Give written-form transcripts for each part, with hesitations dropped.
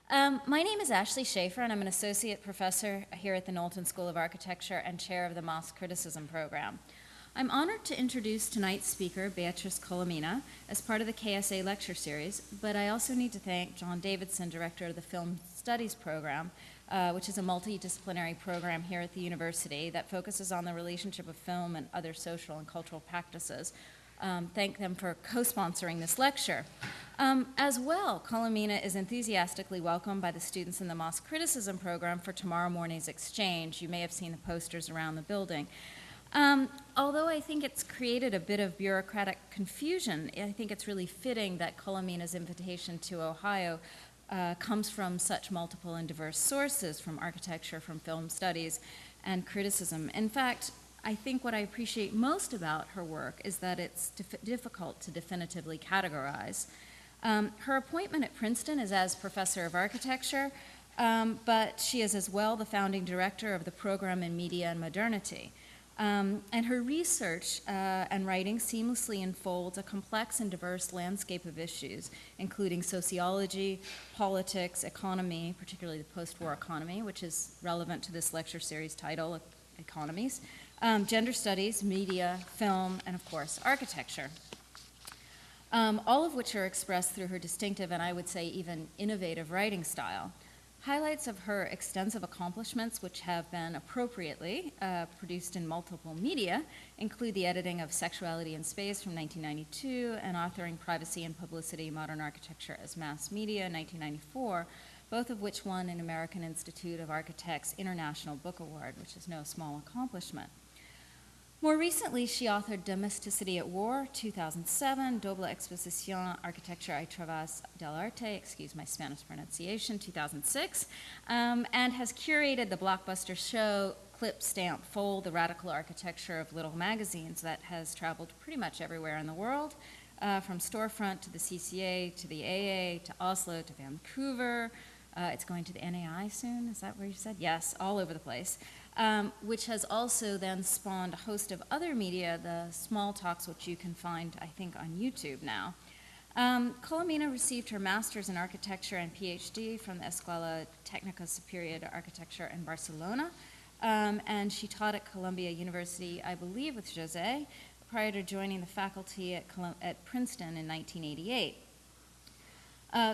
My name is Ashley Schaefer, and I'm an associate professor here at the Knowlton School of Architecture and chair of the Moss Criticism Program. I'm honored to introduce tonight's speaker, Beatriz Colomina, as part of the KSA Lecture Series, but I also need to thank John Davidson, director of the Film Studies Program, which is a multidisciplinary program here at the university that focuses on the relationship of film and other social and cultural practices. Thank them for co-sponsoring this lecture. As well, Colomina is enthusiastically welcomed by the students in the Moss Criticism Program for tomorrow morning's exchange. You may have seen the posters around the building. Although I think it's created a bit of bureaucratic confusion, I think it's really fitting that Colomina's invitation to Ohio comes from such multiple and diverse sources, from architecture, from film studies, and criticism. In fact, I think what I appreciate most about her work is that it's difficult to definitively categorize. Her appointment at Princeton is as professor of architecture, but she is as well the founding director of the program in Media and Modernity. And her research and writing seamlessly unfolds a complex and diverse landscape of issues, including sociology, politics, economy, particularly the post-war economy, which is relevant to this lecture series title, Economies, gender studies, media, film, and of course, architecture. All of which are expressed through her distinctive and I would say even innovative writing style. Highlights of her extensive accomplishments, which have been appropriately produced in multiple media, include the editing of Sexuality in Space from 1992 and authoring Privacy and Publicity, Modern Architecture as Mass Media in 1994, both of which won an American Institute of Architects International Book Award, which is no small accomplishment. More recently, she authored Domesticity at War, 2007, Doble Exposición Architecture y Travas del Arte, excuse my Spanish pronunciation, 2006, and has curated the blockbuster show Clip, Stamp, Fold, The Radical Architecture of Little Magazines that has traveled pretty much everywhere in the world, from Storefront to the CCA, to the AA, to Oslo, to Vancouver. It's going to the NAI soon, is that where you said? Yes, all over the place. Which has also then spawned a host of other media, the small talks, which you can find, I think, on YouTube now. Colomina received her master's in architecture and PhD from the Escuela Técnica Superior de Architecture in Barcelona, and she taught at Columbia University, I believe, with José, prior to joining the faculty at Princeton in 1988.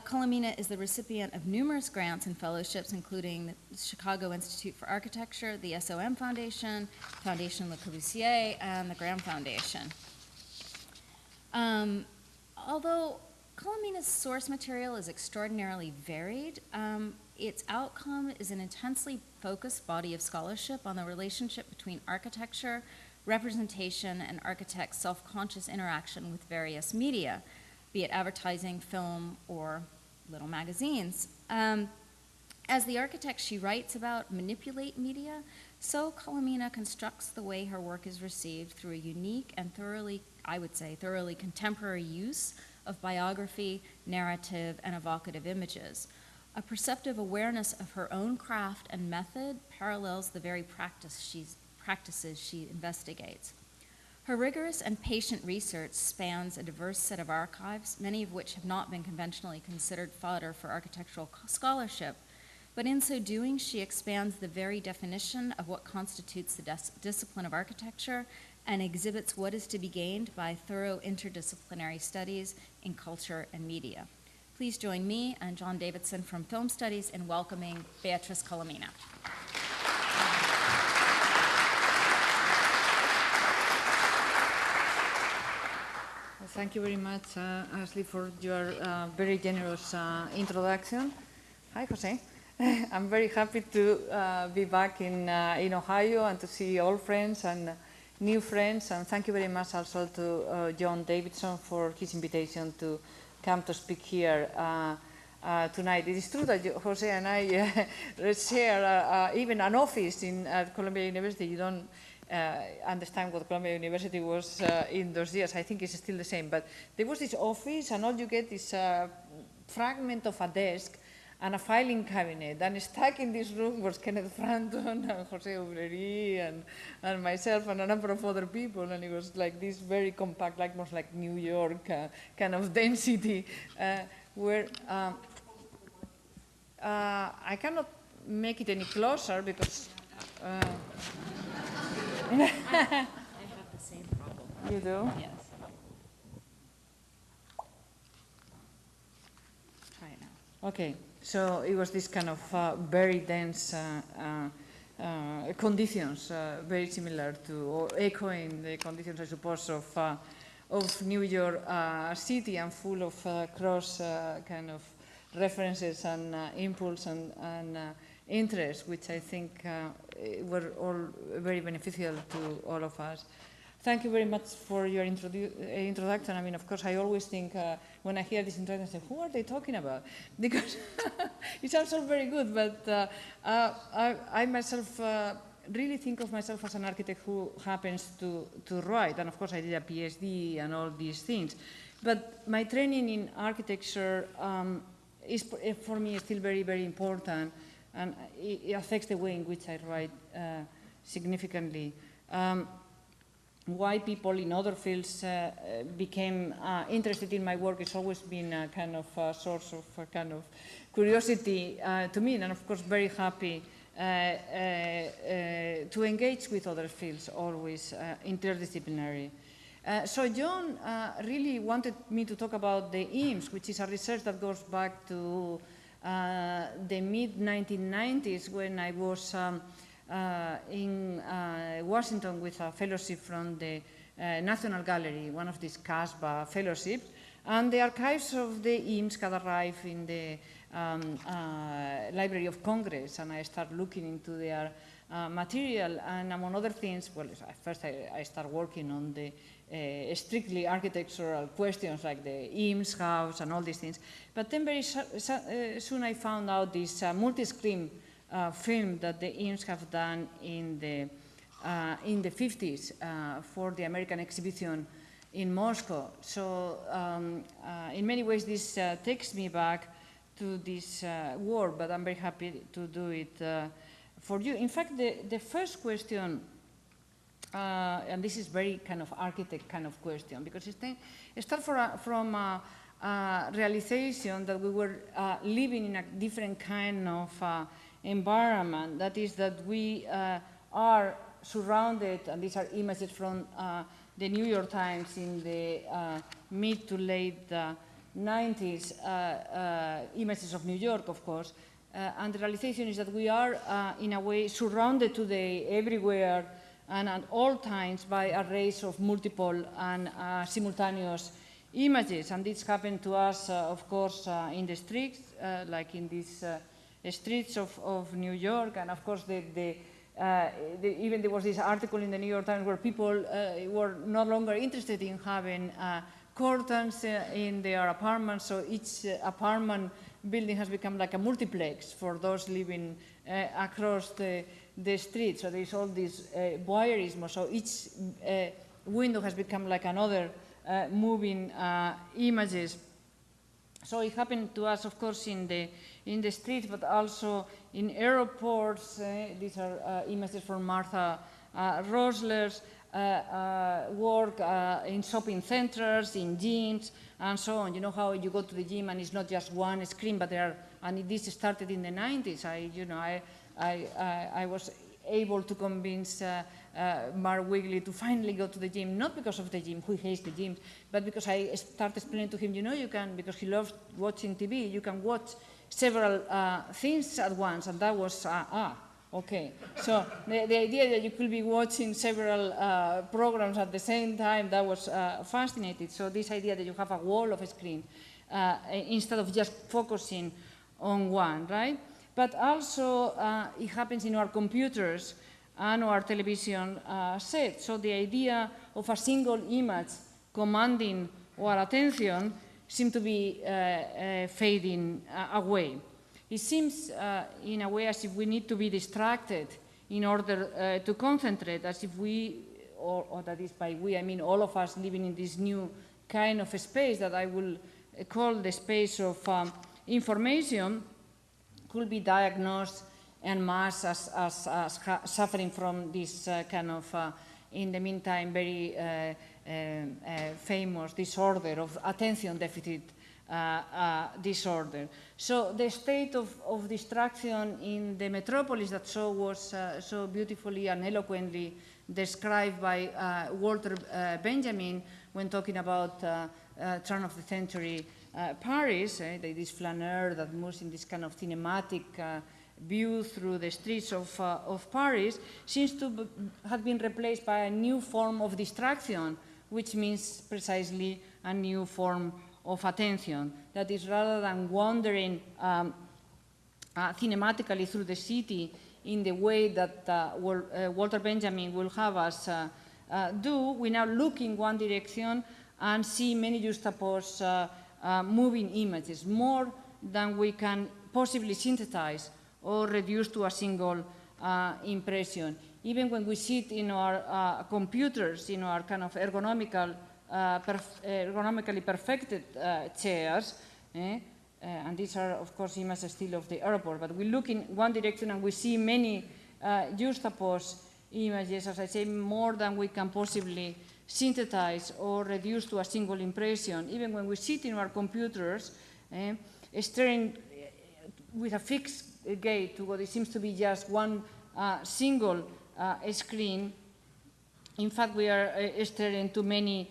Colomina is the recipient of numerous grants and fellowships, including the Chicago Institute for Architecture, the SOM Foundation, Foundation Le Corbusier, and the Graham Foundation. Although Colomina's source material is extraordinarily varied, its outcome is an intensely focused body of scholarship on the relationship between architecture, representation, and architects' self-conscious interaction with various media, be it advertising, film, or little magazines. As the architects she writes about manipulate media, so Colomina constructs the way her work is received through a unique and thoroughly, I would say, thoroughly contemporary use of biography, narrative, and evocative images. A perceptive awareness of her own craft and method parallels the very practices she investigates. Her rigorous and patient research spans a diverse set of archives, many of which have not been conventionally considered fodder for architectural scholarship, but in so doing, she expands the very definition of what constitutes the discipline of architecture and exhibits what is to be gained by thorough interdisciplinary studies in culture and media. Please join me and John Davidson from Film Studies in welcoming Beatriz Colomina. Thank you very much, Ashley, for your very generous introduction. Hi, Jose. I'm very happy to be back in Ohio and to see old friends and new friends. And thank you very much also to John Davidson for his invitation to come to speak here tonight. It is true that Jose and I share even an office at Columbia University. You don't understand what Columbia University was in those years. I think it's still the same. But there was this office, and all you get is a fragment of a desk and a filing cabinet. And stuck in this room was Kenneth Franton and Jose Obrerí and myself and a number of other people. And it was like this very compact, like almost like New York kind of density where I cannot make it any closer because... I have the same problem. You do? Yes. Try it now. Okay, so it was this kind of very dense conditions, very similar to, or echoing the conditions, I suppose, of New York City, and full of cross kind of references and impulse and interest, which I think were all very beneficial to all of us. Thank you very much for your introduction. I mean, of course, I always think when I hear this introduction, I say, who are they talking about? Because it sounds all very good, but I myself really think of myself as an architect who happens to write. And of course, I did a PhD and all these things. But my training in architecture is, for me, still very, very important. And it affects the way in which I write significantly. Why people in other fields became interested in my work has always been a kind of a source of a kind of curiosity to me, and of course very happy to engage with other fields, always interdisciplinary. So John really wanted me to talk about the IMS, which is a research that goes back to the mid-1990s, when I was in Washington with a fellowship from the National Gallery, one of these CASBA fellowships, and the archives of the IMS had arrived in the Library of Congress, and I started looking into their material, and among other things, well, at first I started working on the strictly architectural questions like the IMS house and all these things, but then very soon I found out this multi-screen film that the IMS have done in the 50s for the American exhibition in Moscow. So in many ways this takes me back to this work, but I'm very happy to do it for you. In fact, the first question, and this is very kind of architect kind of question, because it starts from a realization that we were living in a different kind of environment. That is that we are surrounded, and these are images from the New York Times in the mid to late 90s, images of New York, of course, and the realization is that we are in a way surrounded today everywhere and at all times by arrays of multiple and simultaneous images, and this happened to us, of course, in the streets, like in these streets of New York, and of course even there was this article in the New York Times where people were no longer interested in having curtains in their apartments, so each apartment building has become like a multiplex for those living across the street. So there's all this voyeurism, so each window has become like another moving images. So it happened to us, of course, in the streets, but also in airports. These are images from Martha Rosler's work in shopping centers, in gyms, and so on. You know how you go to the gym and it's not just one screen, but there are, and this started in the 90s. I was able to convince Mark Wigley to finally go to the gym, not because of the gym, who hates the gym, but because I started explaining to him, you know, you can, because he loves watching TV, you can watch several things at once, and that was, okay. So the idea that you could be watching several programs at the same time, that was fascinating. So this idea that you have a wall of a screen instead of just focusing on one, right? But also it happens in our computers and our television sets. So the idea of a single image commanding our attention seems to be fading away. It seems in a way as if we need to be distracted in order to concentrate, as if we, or that is by we, I mean all of us living in this new kind of space that I will call the space of information, could be diagnosed en masse as suffering from this kind of, in the meantime, very famous disorder of attention deficit disorder. So the state of distraction in the metropolis that was so beautifully and eloquently described by Walter Benjamin when talking about turn of the century Paris, this flaneur that moves in this kind of cinematic view through the streets of Paris, seems to have been replaced by a new form of distraction, which means precisely a new form of attention. That is, rather than wandering cinematically through the city in the way that Walter Benjamin will have us do, we now look in one direction and see many juxtaposed moving images, more than we can possibly synthesize or reduce to a single impression. Even when we sit in our computers, in our kind of ergonomically perfected chairs, and these are, of course, images still of the airport, but we look in one direction and we see many juxtaposed images, as I say, more than we can possibly synthesize or reduce to a single impression. Even when we sit in our computers, staring with a fixed gaze to what it seems to be just one single screen, in fact, we are staring to many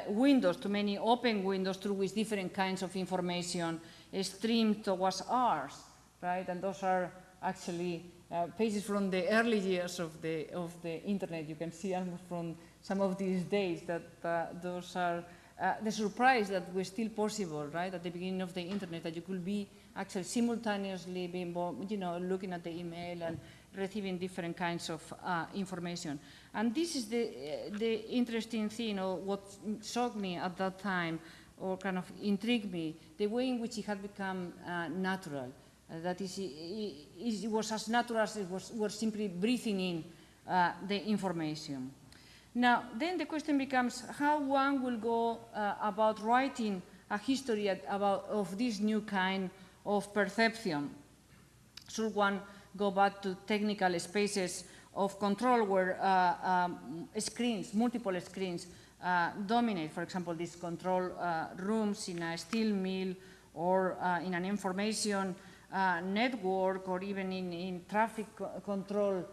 windows, to many open windows through which different kinds of information stream towards ours, right? And those are actually pages from the early years of the internet. You can see almost from some of these days that those are the surprise that was still possible, right, at the beginning of the internet, that you could be actually simultaneously being, looking at the email and receiving different kinds of information. And this is the interesting thing, or what shocked me at that time, or kind of intrigued me, the way in which it had become natural. That is, it was as natural as it was simply breathing in the information. Now, then the question becomes how one will go about writing a history of this new kind of perception. Should one go back to technical spaces of control where screens, multiple screens, dominate, for example, these control rooms in a steel mill or in an information network, or even in traffic control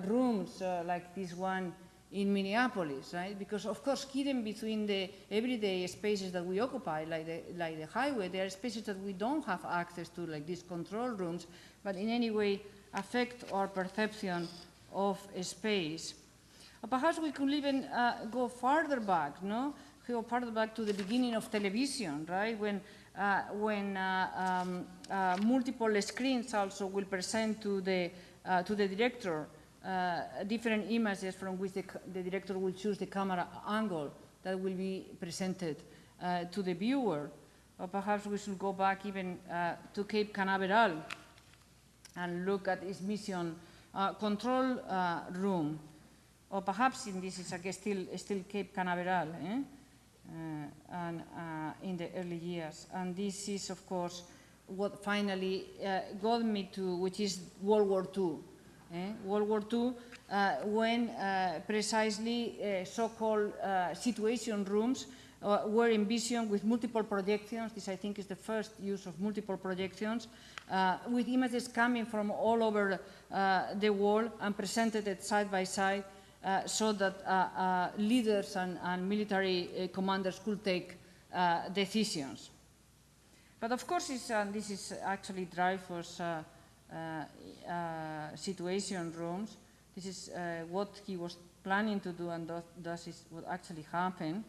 rooms like this one in Minneapolis, right? Because, of course, hidden between the everyday spaces that we occupy, like the highway, there are spaces that we don't have access to, like these control rooms, but in any way affect our perception of space. Or perhaps we could even go farther back, no? Go farther back to the beginning of television, right? When multiple screens also will present to the director different images from which the director will choose the camera angle that will be presented to the viewer. Or perhaps we should go back even to Cape Canaveral and look at its mission control room. Or perhaps, in this is, I guess, still Cape Canaveral, and in the early years. And this is, of course, what finally got me to, which is World War II. World War II, when precisely so-called situation rooms were envisioned with multiple projections. This, I think, is the first use of multiple projections, with images coming from all over the world and presented side by side, so that leaders and military commanders could take decisions. But of course, this is actually Dreyfus' situation rooms. This is what he was planning to do, and thus is what actually happened.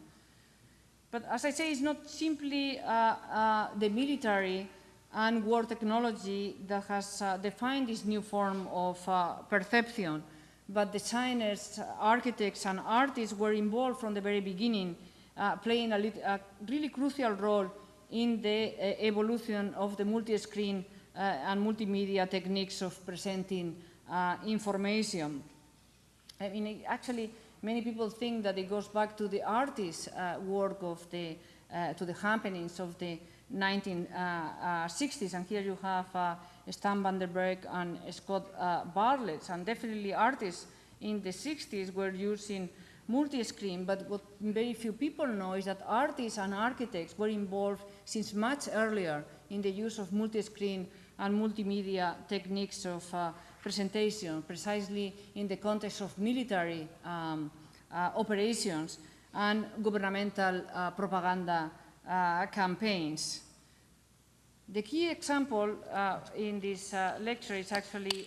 But as I say, it's not simply the military and war technology that has defined this new form of perception, but designers, architects, and artists were involved from the very beginning, playing a really crucial role in the evolution of the multi-screen and multimedia techniques of presenting information. I mean, actually, many people think that it goes back to the artists' work of to the happenings of the 1960s, and here you have Stan van der Berg and Scott Bartlett, and definitely artists in the 60s were using multi-screen, but what very few people know is that artists and architects were involved since much earlier in the use of multi-screen and multimedia techniques of presentation, precisely in the context of military operations and governmental propaganda campaigns. The key example in this lecture is actually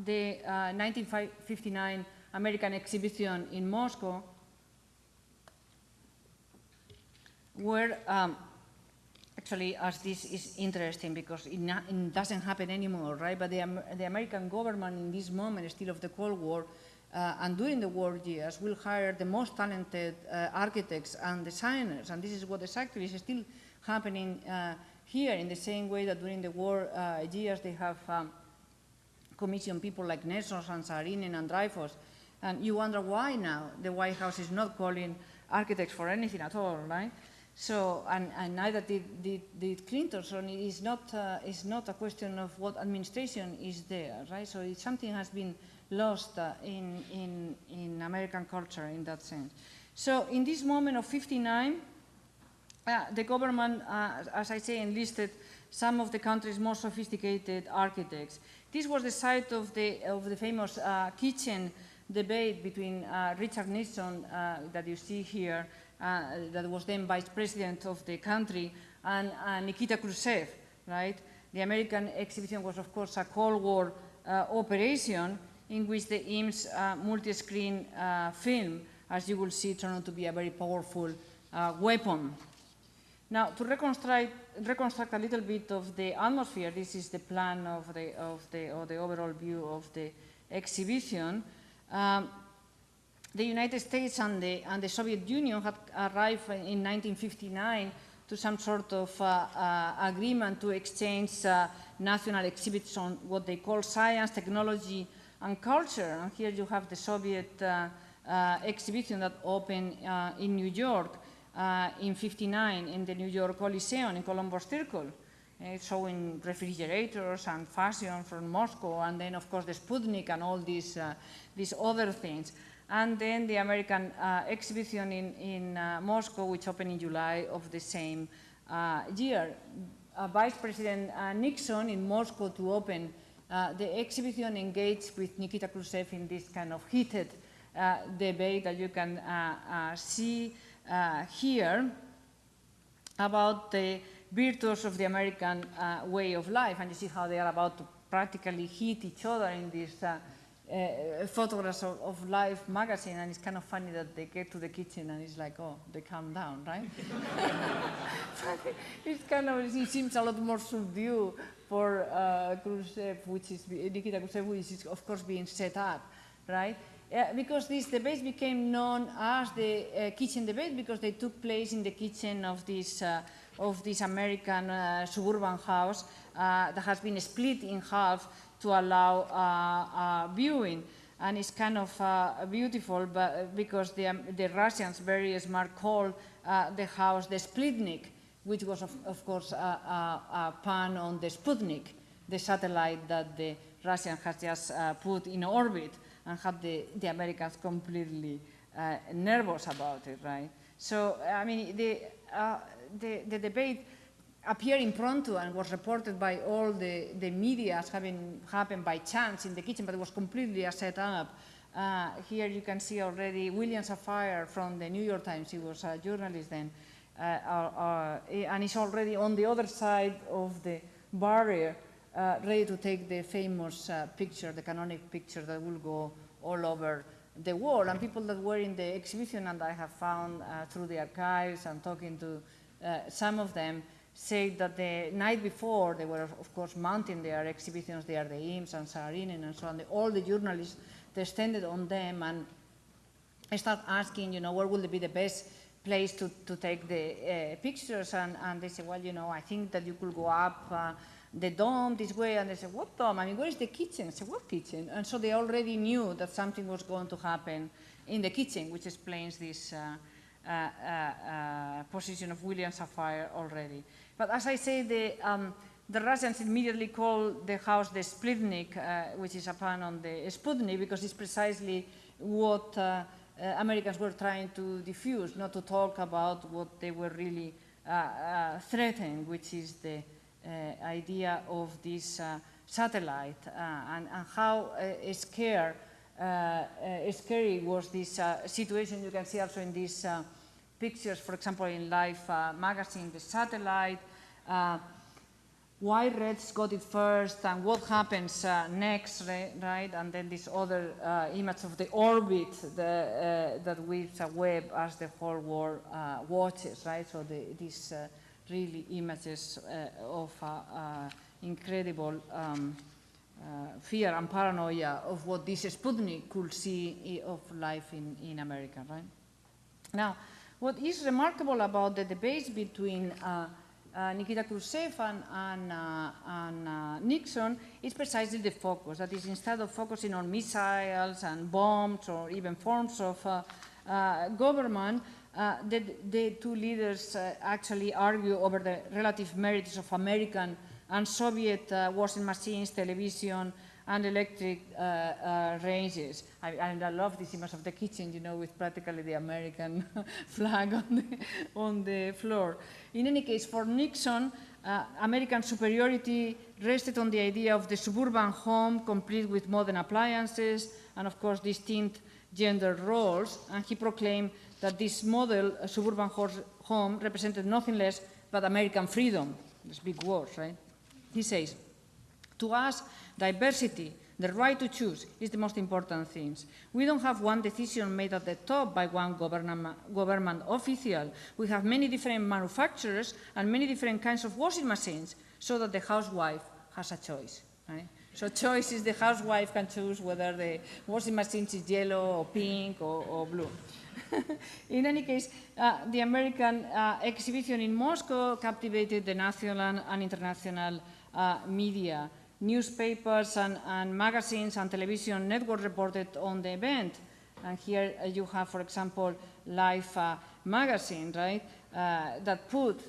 the 1959 American exhibition in Moscow, where actually, as this is interesting because it doesn't happen anymore, right? But the American government in this moment, still of the Cold War, and during the war years, will hire the most talented architects and designers, and this is what exactly is still happening here, in the same way that during the war years they have commissioned people like Nelson and Saarinen and Dreyfus, and you wonder why now the White House is not calling architects for anything at all, right? So, and neither did Clinton, so it is not a question of what administration is there, right? So something has been lost in American culture in that sense. So in this moment of 59, the government, as I say, enlisted some of the country's most sophisticated architects. This was the site of the famous kitchen debate between Richard Nixon, that you see here, that was then vice president of the country, and Nikita Khrushchev, right? The American exhibition was, of course, a Cold War operation in which the IMS multi-screen film, as you will see, turned out to be a very powerful weapon. Now, to reconstruct a little bit of the atmosphere, this is the plan of the overall view of the exhibition. The United States and the Soviet Union had arrived in 1959 to some sort of agreement to exchange national exhibits on what they call science, technology, and culture. And here you have the Soviet exhibition that opened in New York in 59 in the New York Coliseum in Columbus Circle, showing refrigerators and fashion from Moscow, and then, of course, the Sputnik and all these other things. And then the American exhibition in Moscow, which opened in July of the same year. Vice President Nixon in Moscow to open the exhibition engaged with Nikita Khrushchev in this kind of heated debate that you can see here about the virtues of the American way of life. And you see how they are about to practically hit each other in these photographs of Life magazine, and it's kind of funny that they get to the kitchen and it's like, oh, they calm down, right? It's kind of, it seems a lot more subdued for Khrushchev, which is Nikita Khrushchev, which is of course being set up, right? Because these debates became known as the kitchen debate because they took place in the kitchen of this American suburban house that has been split in half to allow viewing. And it's kind of beautiful, but because the Russians, very smart, called the house the Splitnik, which was, of course, a pun on the Sputnik, the satellite that the Russians had just put in orbit, and had the Americans completely nervous about it, right? So, I mean, the debate appeared impromptu and was reported by all the media as having happened by chance in the kitchen, but it was completely a set-up. Here you can see already William Safire from the New York Times. He was a journalist then, and he's already on the other side of the barrier, ready to take the famous picture, the canonic picture that will go all over the world. And people that were in the exhibition, and I have found through the archives and talking to some of them, say that the night before they were, of course, mounting their exhibitions there, the IMS and Saarinen and so on. All the journalists descended on them and start asking, you know, where would be the best place to take the pictures? And they said, well, you know, I think that you could go up the dome this way. And they said, what dome? I mean, where is the kitchen? I said, what kitchen? And so they already knew that something was going to happen in the kitchen, which explains this position of William Safire already. But as I say, the Russians immediately called the house the Splitnik, which is a pun on the Sputnik, because it's precisely what Americans were trying to diffuse, not to talk about what they were really threatening, which is the idea of this satellite and how scary was this situation. You can see also in these pictures, for example, in Life magazine, the satellite, why Reds got it first and what happens next, right? And then this other image of the orbit that weaves a web as the whole world watches, right? So these really images of incredible fear and paranoia of what this Sputnik could see of life in America, right? Now, what is remarkable about the debates between Nikita Khrushchev and Nixon is precisely the focus. That is, instead of focusing on missiles and bombs or even forms of government, the two leaders actually argue over the relative merits of American and Soviet washing machines, television, and electric ranges. I love this image of the kitchen, you know, with practically the American flag on the floor. In any case, for Nixon, American superiority rested on the idea of the suburban home, complete with modern appliances, and of course, distinct gender roles. And he proclaimed that this model, suburban home, represented nothing less but American freedom. These big words, right? He says, to us, diversity, the right to choose, is the most important thing. We don't have one decision made at the top by one government official. We have many different manufacturers and many different kinds of washing machines, so that the housewife has a choice. Right? So choice is the housewife can choose whether the washing machine is yellow or pink or blue. In any case, the American exhibition in Moscow captivated the national and international media. Newspapers and magazines and television networks reported on the event. And here you have, for example, Life magazine, right, that put,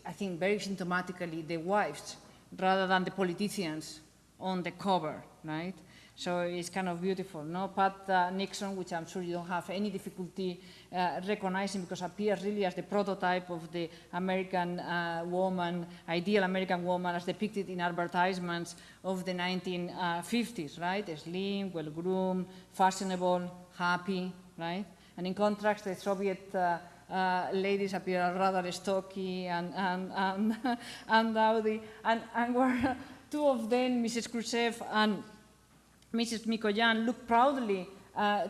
I think very symptomatically, the wives rather than the politicians on the cover, right? So it's kind of beautiful, no? Pat Nixon, which I'm sure you don't have any difficulty recognizing because appears really as the prototype of the American woman, ideal American woman as depicted in advertisements of the 1950s, right? Slim, well-groomed, fashionable, happy, right? And in contrast, the Soviet ladies appear rather stocky and dowdy. And were two of them, Mrs. Khrushchev and Mrs. Mikoyan, looked proudly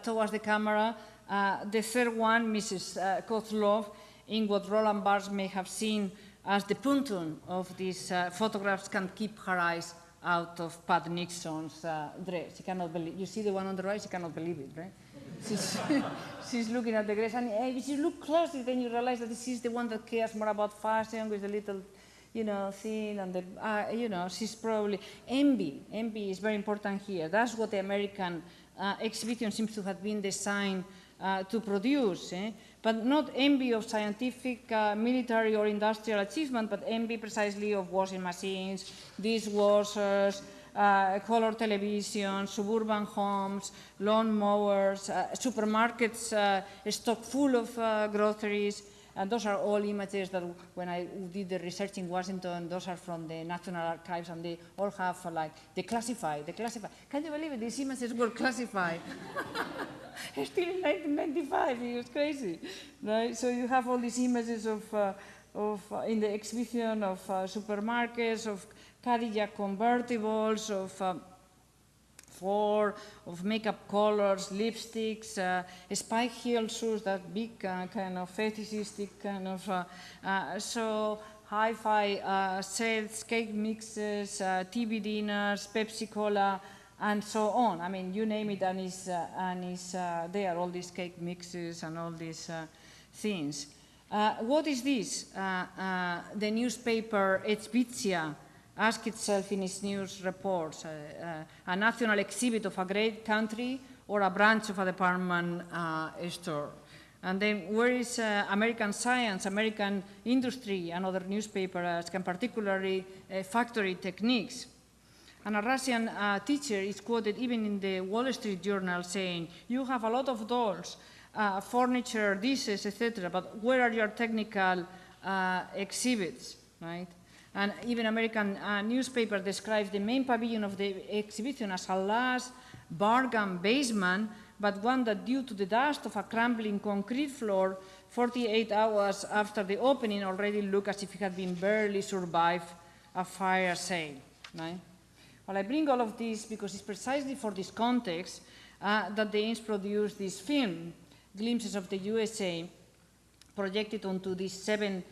towards the camera. The third one, Mrs. Kozlov, in what Roland Barthes may have seen as the punton of these photographs, can keep her eyes out of Pat Nixon's dress. She cannot believe. You see the one on the right, she cannot believe it, right? She's looking at the dress, and if you look closely, then you realize that this is the one that cares more about fashion with the little, you know, thin, and the, you know, she's probably envy. Envy is very important here. That's what the American exhibition seems to have been designed to produce, but not envy of scientific, military, or industrial achievement, but envy precisely of washing machines, dishwashers, color television, suburban homes, lawn mowers, supermarkets stocked full of groceries. And those are all images that when I did the research in Washington, those are from the National Archives, and they all have like, they classify. Can you believe it? These images were classified. Still in 1995, it was crazy, right? So you have all these images of in the exhibition of supermarkets, of Cadillac convertibles, of Ford, of makeup colors, lipsticks, spike heel shoes, that big kind of fetishistic kind of, so hi-fi sets, cake mixes, TV dinners, Pepsi Cola, and so on. I mean, you name it, and it's there, all these cake mixes and all these things. What is this? The newspaper Etsvitsia asked itself in its news reports, a national exhibit of a great country or a branch of a department store. And then where is American science, American industry, and other newspapers, and particularly factory techniques? And a Russian teacher is quoted even in the Wall Street Journal saying, you have a lot of dolls, furniture, dishes, etc., but where are your technical exhibits, right? And even American newspaper describes the main pavilion of the exhibition as a large bargain basement, but one that, due to the dust of a crumbling concrete floor, 48 hours after the opening already looked as if it had been barely survived a fire sale, right? Well, I bring all of this because it's precisely for this context that the Ames produced this film, Glimpses of the USA, projected onto these 7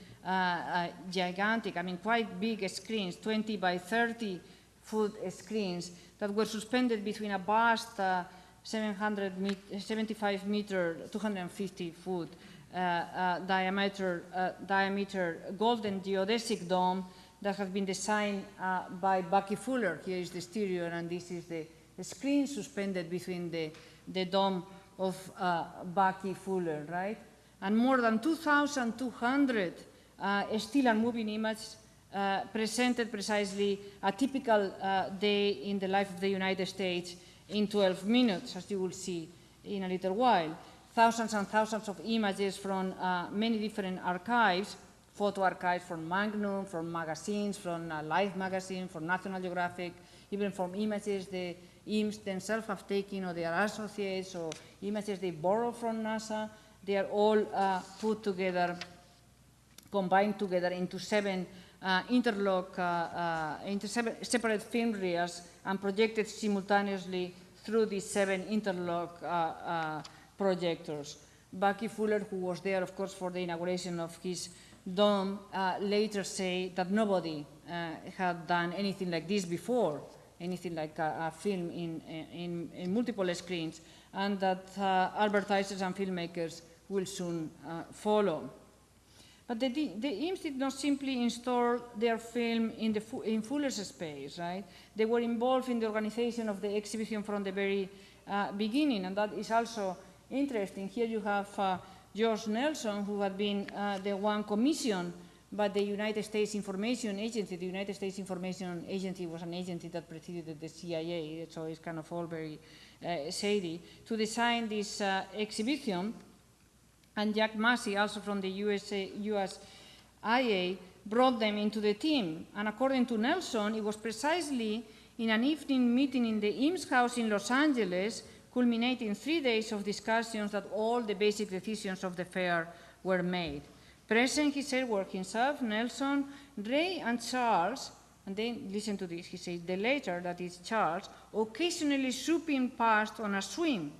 gigantic, I mean quite big screens, 20 by 30 foot screens that were suspended between a vast 75 meter, 250 foot diameter golden geodesic dome that has been designed by Bucky Fuller. Here is the exterior, and this is the screen suspended between the dome of Bucky Fuller, right? And more than 2,200 still and moving images presented precisely a typical day in the life of the United States in 12 minutes, as you will see in a little while. Thousands and thousands of images from many different archives, photo archives from Magnum, from magazines, from Life magazine, from National Geographic, even from images the Ames themselves have taken or their associates, or images they borrow from NASA. They are all put together, combined together into 7 separate film reels and projected simultaneously through these 7 interlock projectors. Bucky Fuller, who was there, of course, for the inauguration of his dome, later say that nobody had done anything like this before, anything like a film in multiple screens, and that advertisers and filmmakers will soon follow. But the Ames did not simply install their film in Fuller's space, right? They were involved in the organization of the exhibition from the very beginning, and that is also interesting. Here you have George Nelson, who had been the one commissioned by the United States Information Agency. The United States Information Agency was an agency that preceded the CIA, so it's kind of all very shady, to design this exhibition. And Jack Massey, also from the USIA, brought them into the team. And according to Nelson, it was precisely in an evening meeting in the Ames House in Los Angeles, culminating 3 days of discussions, that all the basic decisions of the fair were made. Present, he said, were himself, Nelson, Ray, and Charles. And then, listen to this, he says, the latter, that is Charles, occasionally swooping past on a swing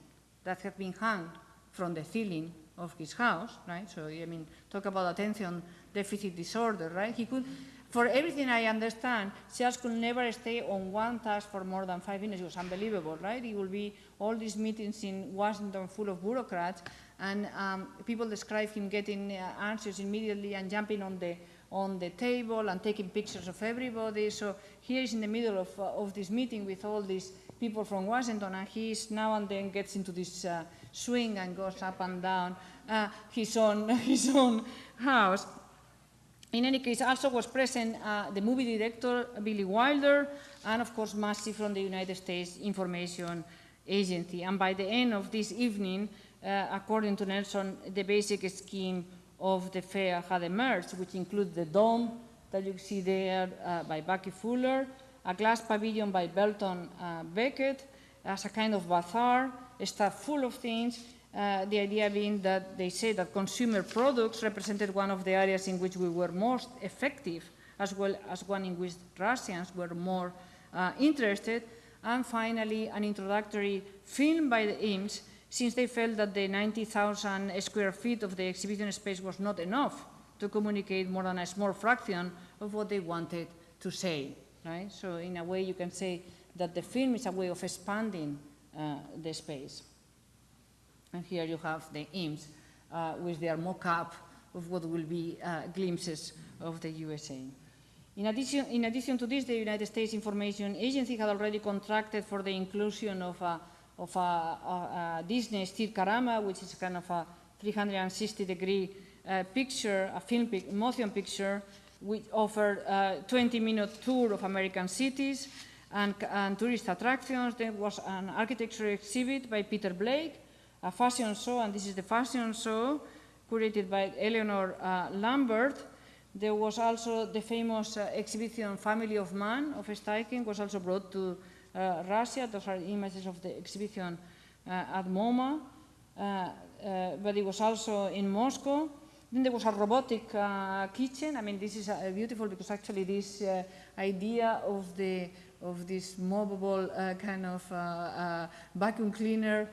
that had been hung from the ceiling of his house, right? So, I mean, talk about attention deficit disorder, right? He could, for everything I understand, Charles could never stay on one task for more than 5 minutes. It was unbelievable, right? It will be all these meetings in Washington full of bureaucrats, and people describe him getting answers immediately and jumping on the table and taking pictures of everybody. So here is in the middle of this meeting with all these people from Washington, and he now and then gets into this swing and goes up and down his own house. In any case, also was present the movie director, Billy Wilder, and of course, Massey from the United States Information Agency. And by the end of this evening, according to Nelson, the basic scheme of the fair had emerged, which includes the dome that you see there by Bucky Fuller, a glass pavilion by Belton Beckett as a kind of bazaar, stuffed full of things. The idea being that they say that consumer products represented one of the areas in which we were most effective, as well as one in which Russians were more interested. And finally, an introductory film by the Ames, since they felt that the 90,000 square feet of the exhibition space was not enough to communicate more than a small fraction of what they wanted to say, right? So in a way, you can say that the film is a way of expanding the space. And here you have the Ames with their mock-up of what will be glimpses of the USA. In addition to this, the United States Information Agency had already contracted for the inclusion of a Disney Steel-Carama, which is kind of a 360-degree picture, a motion picture, which offered a 20-minute tour of American cities and tourist attractions. There was an architecture exhibit by Peter Blake, a fashion show, and this is the fashion show curated by Eleanor Lambert. There was also the famous exhibition Family of Man of Steichen was also brought to Russia. Those are images of the exhibition at MoMA, but it was also in Moscow. Then there was a robotic kitchen. I mean, this is beautiful because actually this idea of this movable kind of vacuum cleaner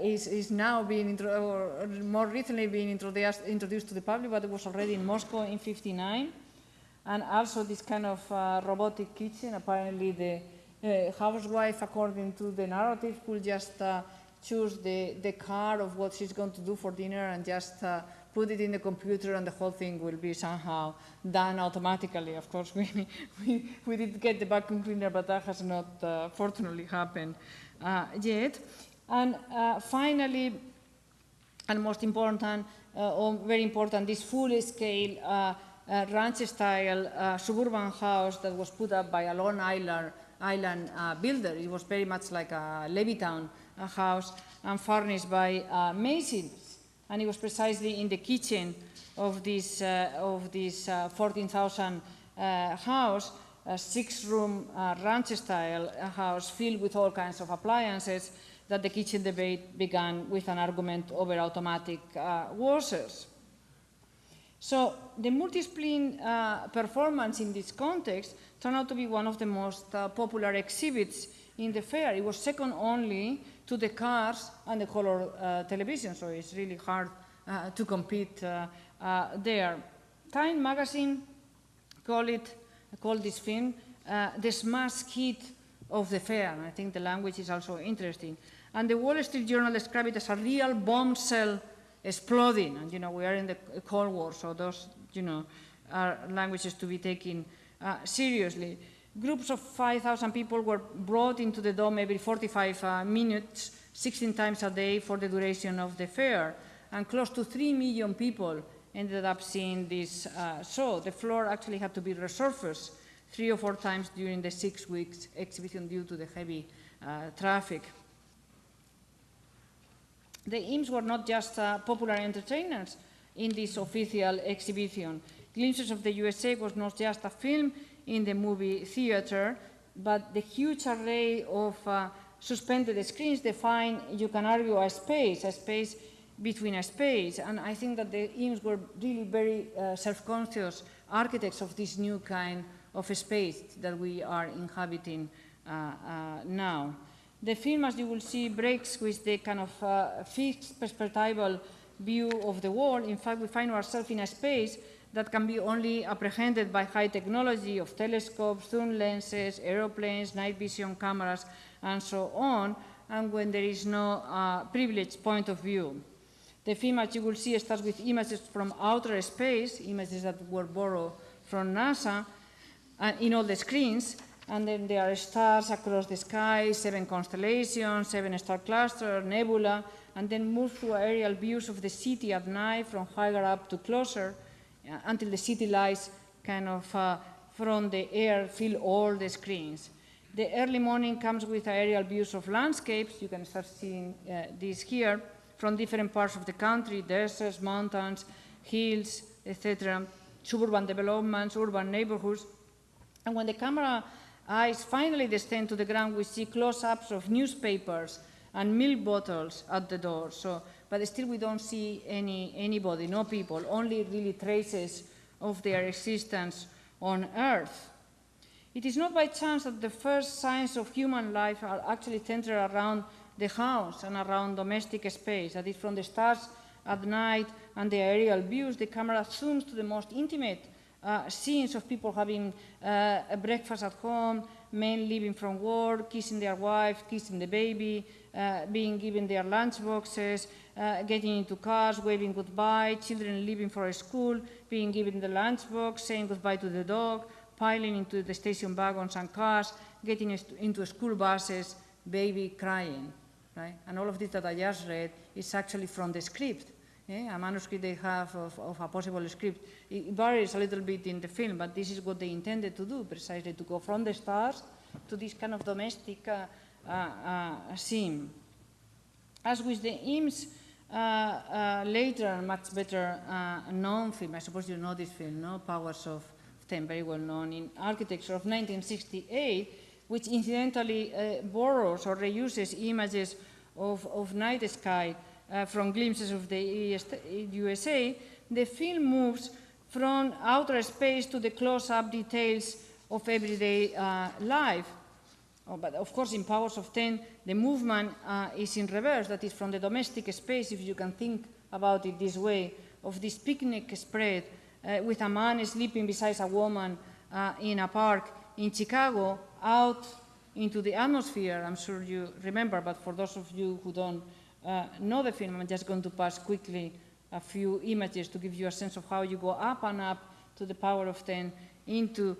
is now being, or more recently being introduced to the public, but it was already in Moscow in '59. And also this kind of robotic kitchen, apparently the housewife, according to the narrative, could just choose the card of what she's going to do for dinner and just put it in the computer, and the whole thing will be somehow done automatically. Of course, we did get the vacuum cleaner, but that has not fortunately happened yet. And finally, and most important, or very important, this full-scale ranch-style suburban house that was put up by a Long Island builder. It was very much like a Levittown house and furnished by Masons. And it was precisely in the kitchen of this 14,000 house, a 6-room ranch-style house filled with all kinds of appliances, that the kitchen debate began with an argument over automatic washers. So the multi-spleen performance in this context turned out to be one of the most popular exhibits in the fair. It was second only to the Cars and the color television, so it's really hard to compete there. Time magazine called this film the smash hit of the fair, and I think the language is also interesting. And the Wall Street Journal described it as a real bombshell exploding. And, you know, we are in the Cold War, so those, you know, are languages to be taken seriously. Groups of 5,000 people were brought into the dome every 45 minutes, 16 times a day for the duration of the fair. And close to 3 million people ended up seeing this show. The floor actually had to be resurfaced 3 or 4 times during the 6 weeks exhibition due to the heavy traffic. The Imps were not just popular entertainers in this official exhibition. Glimpses of the USA was not just a film in the movie theater, but the huge array of suspended screens define, you can argue, a space between a space. And I think that the Imps were really very self-conscious architects of this new kind of space that we are inhabiting now. The film, as you will see, breaks with the kind of fixed perspectival view of the world. In fact, we find ourselves in a space that can be only apprehended by high technology of telescopes, zoom lenses, aeroplanes, night vision cameras, and so on, and when there is no privileged point of view. The film, as you will see, starts with images from outer space, images that were borrowed from NASA, in all the screens, and then there are stars across the sky, 7 constellations, 7 star clusters, nebula, and then move through aerial views of the city at night from higher up to closer, until the city lights kind of from the air fill all the screens. The early morning comes with aerial views of landscapes. You can start seeing this here from different parts of the country, deserts, mountains, hills, etc., suburban developments, urban neighborhoods. And when the camera eyes finally descend to the ground, we see close-ups of newspapers and milk bottles at the door. So, but still we don't see anybody, no people, only really traces of their existence on Earth. It is not by chance that the first signs of human life are actually centered around the house and around domestic space. That is, from the stars at night and the aerial views, the camera zooms to the most intimate scenes of people having a breakfast at home, men leaving from work, kissing their wife, kissing the baby, being given their lunch boxes, getting into cars, waving goodbye, children leaving for school, being given the lunch box, saying goodbye to the dog, piling into the station wagons and cars, getting into school buses, baby crying, right? And all of this that I just read is actually from the script. Yeah, a manuscript they have of a possible script. It varies a little bit in the film, but this is what they intended to do, precisely to go from the stars to this kind of domestic scene. As with the IMS later, much better known film, I suppose you know this film, no? Powers of 10, very well known in architecture, of 1968, which incidentally borrows or reuses images of night sky from glimpses of the USA. The film moves from outer space to the close-up details of everyday life. Oh, but of course, in Powers of 10, the movement is in reverse. That is from the domestic space, if you can think about it this way, of this picnic spread with a man sleeping beside a woman in a park in Chicago, out into the atmosphere. I'm sure you remember, but for those of you who don't know the film, I'm just going to pass quickly a few images to give you a sense of how you go up and up to the power of 10 into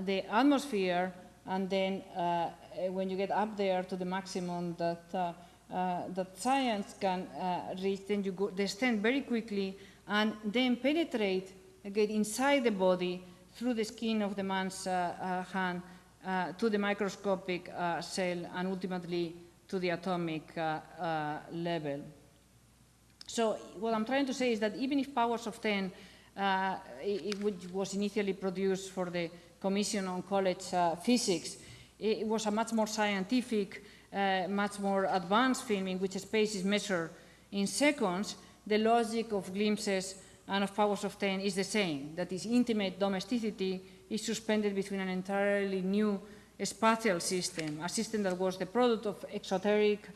the atmosphere, and then when you get up there to the maximum that science can reach, then you descend very quickly and then penetrate, get inside the body through the skin of the man's hand to the microscopic cell and ultimately to the atomic level. So what I'm trying to say is that even if Powers of 10 it was initially produced for the Commission on College Physics, it was a much more scientific, much more advanced film in which space is measured in seconds. The logic of glimpses and of Powers of 10 is the same. That is, intimate domesticity is suspended between an entirely new spatial system, a system that was the product of exoteric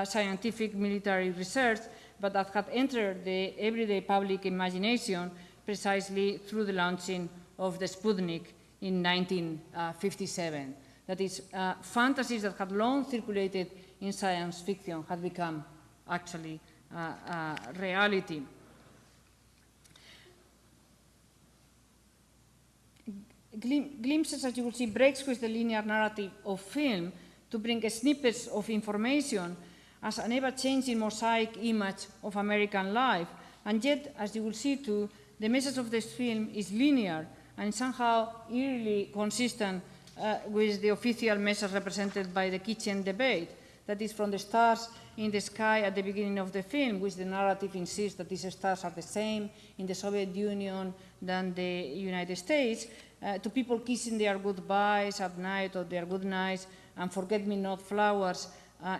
scientific military research, but that had entered the everyday public imagination precisely through the launching of the Sputnik in 1957. That is, fantasies that had long circulated in science fiction had become actually reality. Glimpses, as you will see, breaks with the linear narrative of film to bring snippets of information as an ever-changing mosaic image of American life. And yet, as you will see too, the message of this film is linear and somehow eerily consistent with the official message represented by the kitchen debate. That is, from the stars in the sky at the beginning of the film, which the narrative insists that these stars are the same in the Soviet Union than the United States, to people kissing their goodbyes at night or their good nights and forget-me-not flowers.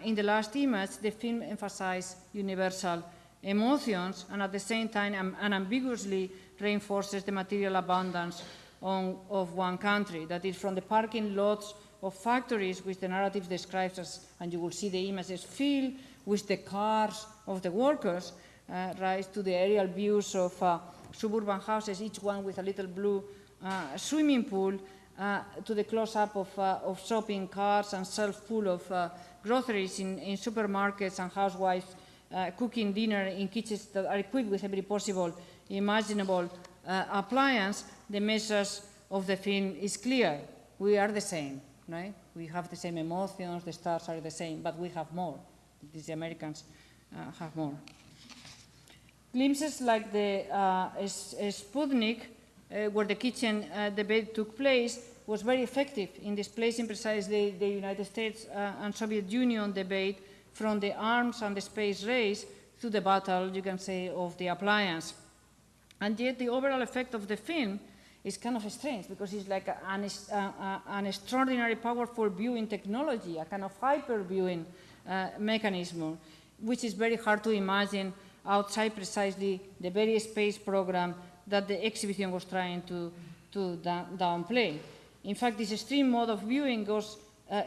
In the last image, the film emphasizes universal emotions and at the same time unambiguously reinforces the material abundance of one country. That is, from the parking lots of factories, which the narrative describes as, and you will see the images, filled with the cars of the workers, rise to the aerial views of suburban houses, each one with a little blue swimming pool, to the close-up of shopping carts and shelves full of groceries in supermarkets and housewives cooking dinner in kitchens that are equipped with every possible imaginable appliance. The message of the film is clear. We are the same, right? We have the same emotions, the stars are the same, but we have more. The Americans have more. Glimpses like the Sputnik, where the kitchen debate took place, was very effective in displacing precisely the United States and Soviet Union debate from the arms and the space race to the battle, you can say, of the appliance. And yet the overall effect of the film is kind of strange, because it's like an extraordinary, powerful viewing technology, a kind of hyper-viewing mechanism, which is very hard to imagine outside precisely the very space program that the exhibition was trying to downplay. In fact, this extreme mode of viewing goes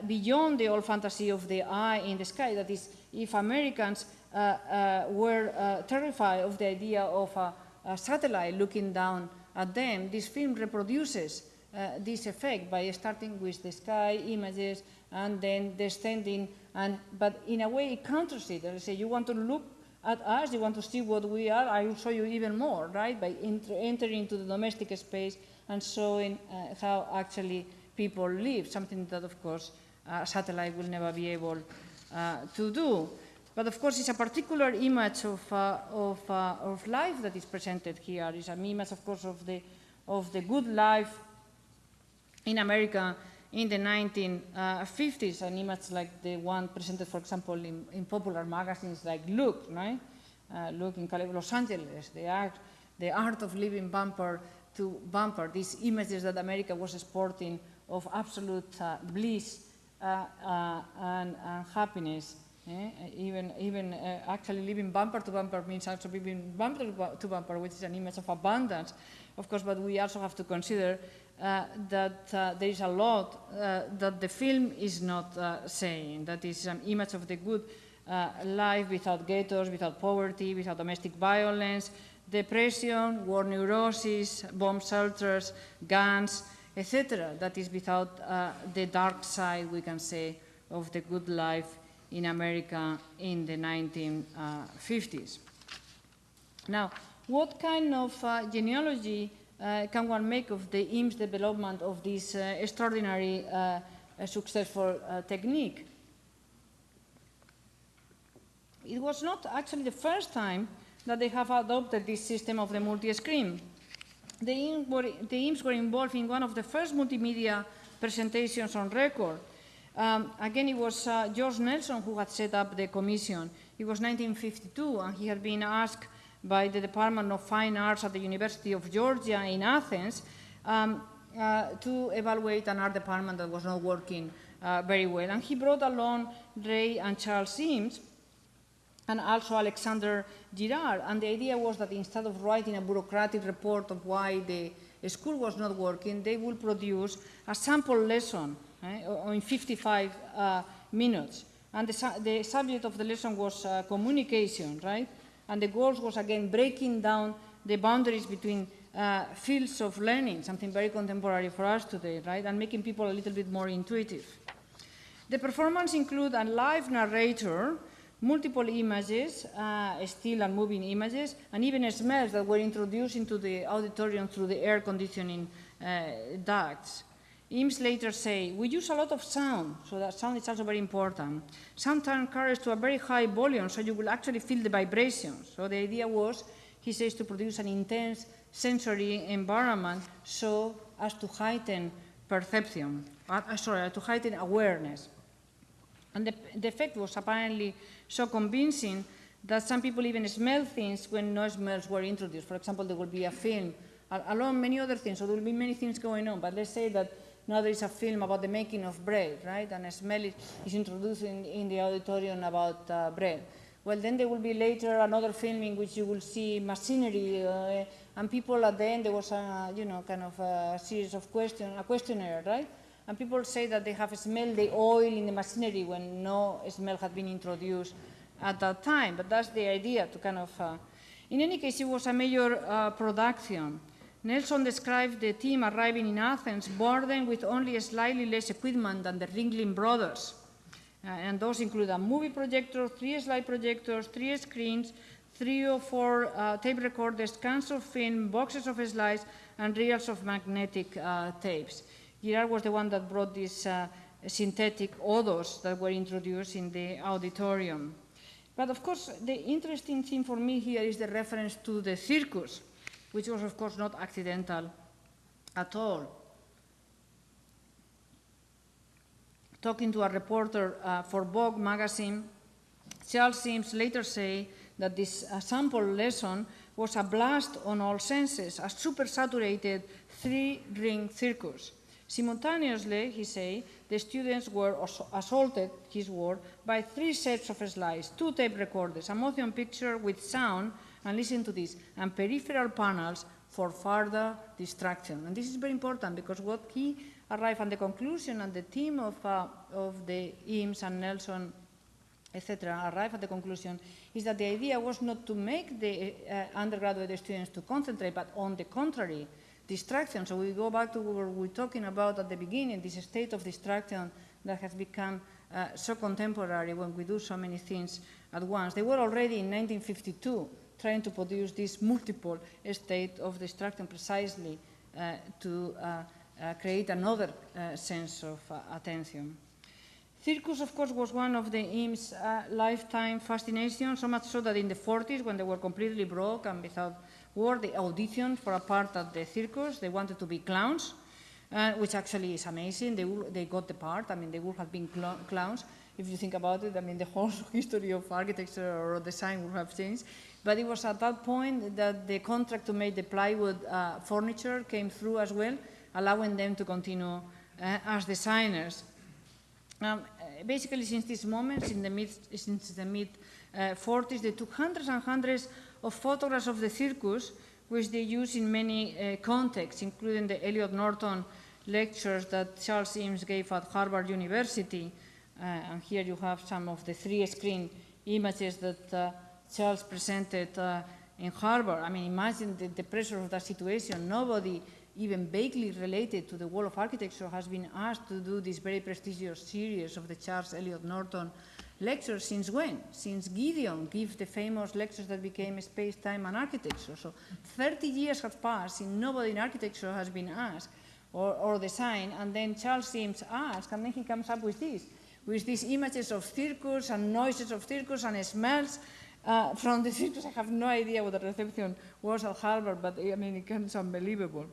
beyond the old fantasy of the eye in the sky. That is, if Americans were terrified of the idea of a satellite looking down at them, this film reproduces this effect by starting with the sky images and then descending, but in a way it counters it. Let's say you want to look at us, you want to see what we are, I will show you even more, right? By entering into the domestic space and showing how actually people live, something that, of course, a satellite will never be able to do. But, of course, it's a particular image of life that is presented here. It's an image, of course, of the good life in America in the 1950s, an image like the one presented, for example, in popular magazines like Look, right? Look in Los Angeles, the art of living bumper to bumper, these images that America was exporting of absolute bliss and happiness. Even actually living bumper to bumper means also living bumper to bumper, which is an image of abundance, of course, but we also have to consider that there is a lot that the film is not saying. That is an image of the good life without ghettos, without poverty, without domestic violence, depression, war neurosis, bomb shelters, guns, etc. That is without the dark side, we can say, of the good life in America in the 1950s. Now, what kind of genealogy can one make of the IMS development of this extraordinary successful technique? It was not actually the first time that they have adopted this system of the multi-screen. The IMS were involved in one of the first multimedia presentations on record. Again, it was George Nelson who had set up the commission. It was 1952, and he had been asked by the Department of Fine Arts at the University of Georgia in Athens to evaluate an art department that was not working very well. And he brought along Ray and Charles Eames, and also Alexander Girard. And the idea was that instead of writing a bureaucratic report of why the school was not working, they would produce a sample lesson in 55 minutes. And the subject of the lesson was communication, right? And the goal was, again, breaking down the boundaries between fields of learning, something very contemporary for us today, right? And making people a little bit more intuitive. The performance include a live narrator, multiple images, still and moving images, and even smells that were introduced into the auditorium through the air conditioning ducts. Eames later say, we use a lot of sound, so that sound is also very important. Sound turn carries to a very high volume, so you will actually feel the vibrations. So the idea was, he says, to produce an intense sensory environment so as to heighten perception, to heighten awareness. And the effect was apparently so convincing that some people even smell things when no smells were introduced. For example, there will be a film, along many other things, so there will be many things going on, but let's say that now there is a film about the making of bread, right? And a smell is introduced in the auditorium about bread. Well, then there will be later another film in which you will see machinery, and people at the end, there was a, kind of a series of a questionnaire, right? And people say that they have smelled the oil in the machinery when no smell had been introduced at that time. But that's the idea, to kind of... In any case, it was a major production. Nelson described the team arriving in Athens burdened with only slightly less equipment than the Ringling Brothers. And those include a movie projector, 3 slide projectors, 3 screens, 3 or 4 tape recorders, cans of film, boxes of slides, and reels of magnetic tapes. Girard was the one that brought these synthetic odors that were introduced in the auditorium. But of course, the interesting thing for me here is the reference to the circus, which was, of course, not accidental at all. Talking to a reporter for Vogue magazine, Charles Eames later say that this sample lesson was a blast on all senses, a super-saturated 3-ring circus. Simultaneously, he say, the students were assaulted, his word, by 3 sets of slides, 2 tape recorders, a motion picture with sound, and listen to this, and peripheral panels for further distraction. And this is very important because what he arrived at the conclusion, and the team of the Eames and Nelson, etc., arrived at the conclusion, is that the idea was not to make the undergraduate students to concentrate, but on the contrary, distraction. So we go back to what we were talking about at the beginning, this state of distraction that has become so contemporary when we do so many things at once. They were already in 1952 trying to produce this multiple state of distraction precisely to create another sense of attention. Circus, of course, was one of the Eames' lifetime fascinations, so much so that in the 40s, when they were completely broke and without work, they auditioned for a part at the circus. They wanted to be clowns. which actually is amazing. They got the part. I mean, they would have been clowns. If you think about it, I mean, the whole history of architecture or design would have changed. But it was at that point that the contract to make the plywood furniture came through as well, allowing them to continue as designers. Basically, since this moment, since the mid-40s, they took hundreds and hundreds of photographs of the circus, which they use in many contexts, including the Eliot Norton lectures that Charles Eames gave at Harvard University. And here you have some of the 3-screen images that Charles presented in Harvard. I mean, imagine the pressure of that situation. Nobody even vaguely related to the world of architecture has been asked to do this very prestigious series of the Charles Eliot Norton lectures. Since when? Since Gideon gave the famous lectures that became Space, Time, and Architecture. So 30 years have passed and nobody in architecture has been asked or design, and then Charles Eames asked, and then he comes up with these images of circus and noises of circus and smells from the circus. I have no idea what the reception was at Harvard, but I mean, it becomes unbelievable.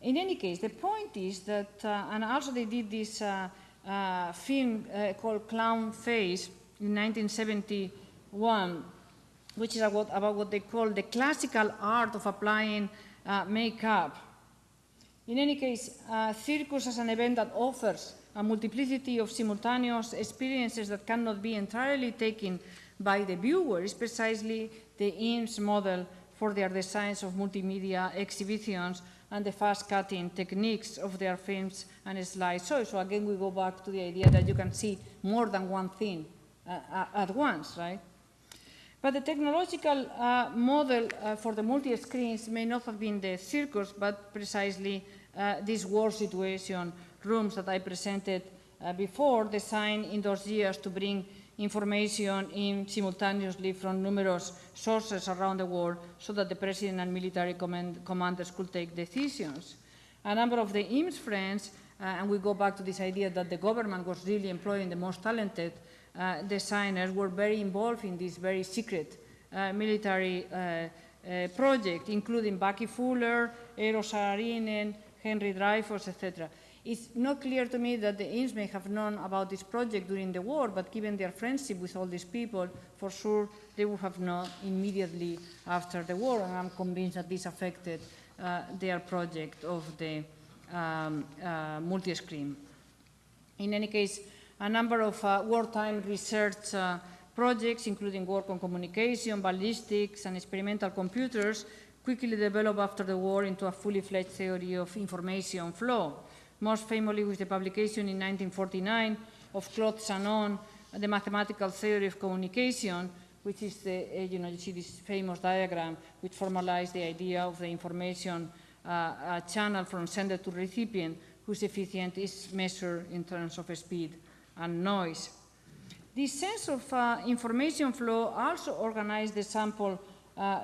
In any case, the point is that, and also they did this film called Clown Face in 1971, which is about what they call the classical art of applying makeup. In any case, circus as an event that offers a multiplicity of simultaneous experiences that cannot be entirely taken by the viewer is precisely the Eames model for their designs of multimedia exhibitions and the fast-cutting techniques of their films and slideshows. So again, we go back to the idea that you can see more than one thing at once, right? But the technological model for the multi-screens may not have been the circus, but precisely this war situation rooms that I presented before, designed in those years to bring information in simultaneously from numerous sources around the world so that the president and military commanders could take decisions. A number of the Eames friends, and we go back to this idea that the government was really employing the most talented designers, were very involved in this very secret military project, including Bucky Fuller, Eero Saarinen, Henry Dreyfuss, etc. It's not clear to me that the Eames may have known about this project during the war, but given their friendship with all these people, for sure they would have known immediately after the war, and I'm convinced that this affected their project of the multi-screen. In any case, a number of wartime research projects, including work on communication, ballistics, and experimental computers, quickly developed after the war into a fully fledged theory of information flow. Most famously with the publication in 1949 of Claude Shannon, The Mathematical Theory of Communication, which is the, you see this famous diagram which formalized the idea of the information channel from sender to recipient, whose efficiency is measured in terms of speed and noise. This sense of information flow also organized the sample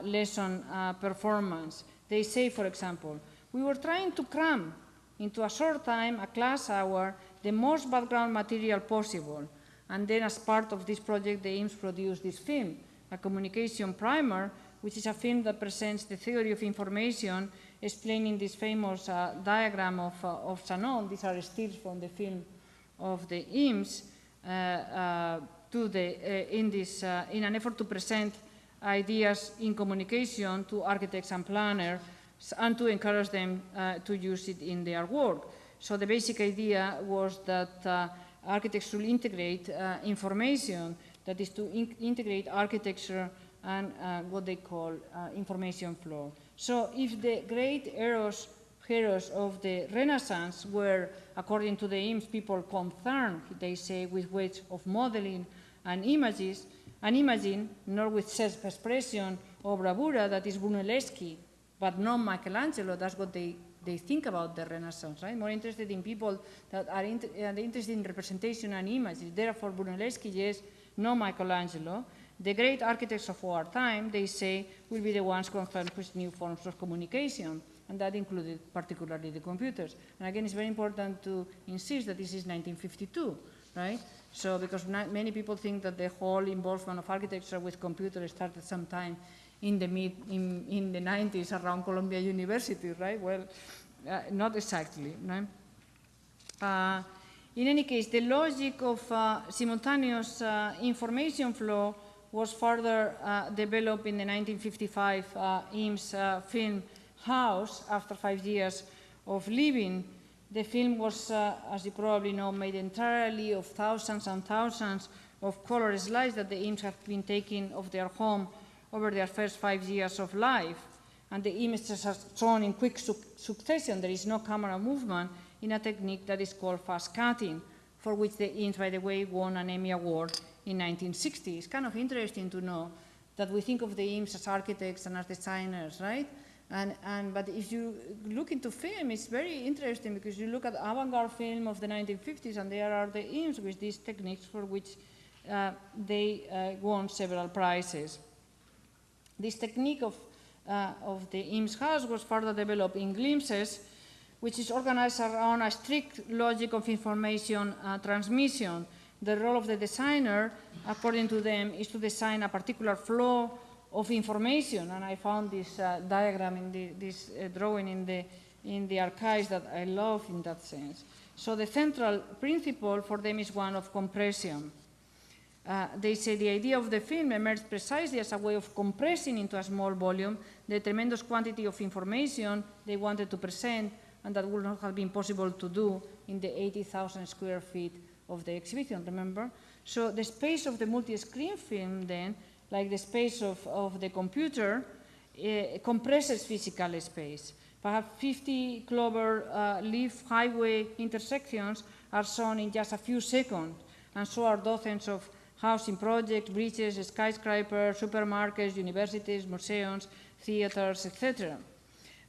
lesson performance. They say, for example, we were trying to cram into a short time, a class hour, the most background material possible. And then as part of this project, the Eames produced this film, a communication primer, which is a film that presents the theory of information, explaining this famous diagram of Shannon. These are stills from the film of the Eames, in an effort to present ideas in communication to architects and planners, and to encourage them to use it in their work. So the basic idea was that architects should integrate information, that is to integrate architecture and what they call information flow. So if the great heroes of the Renaissance were, according to the Eames, people concerned, they say, with ways of modeling and imaging, not with self-expression or bravura, that is Brunelleschi, but not Michelangelo. That's what they think about the Renaissance, right? More interested in people that are interested in representation and images. Therefore, Brunelleschi, yes, not Michelangelo. The great architects of our time, they say, will be the ones concerned with new forms of communication, and that included particularly the computers. And again, it's very important to insist that this is 1952, right? So, because many people think that the whole involvement of architecture with computers started sometime in the 90s around Columbia University, right? Well, not exactly. No? In any case, the logic of simultaneous information flow was further developed in the 1955 Eames film House after 5 years of living. The film was, as you probably know, made entirely of thousands and thousands of color slides that the Eames have been taking of their home over their first 5 years of life. And the images are shown in quick succession. There is no camera movement in a technique that is called fast cutting, for which the Eames, by the way, won an Emmy Award in 1960. It's kind of interesting to know that we think of the Eames as architects and as designers, right? But if you look into film, it's very interesting because you look at avant-garde film of the 1950s, and there are the Eames with these techniques for which they won several prizes. This technique of the Eames house was further developed in glimpses, which is organized around a strict logic of information transmission. The role of the designer, according to them, is to design a particular flow of information, and I found this diagram in this drawing in the archives that I love in that sense. So the central principle for them is one of compression. They say the idea of the film emerged precisely as a way of compressing into a small volume the tremendous quantity of information they wanted to present, and that would not have been possible to do in the 80,000 square feet of the exhibition, remember? So the space of the multi-screen film then, like the space of the computer, compresses physical space. Perhaps 50 clover leaf highway intersections are shown in just a few seconds, and so are dozens of housing projects, bridges, skyscrapers, supermarkets, universities, museums, theaters, etc.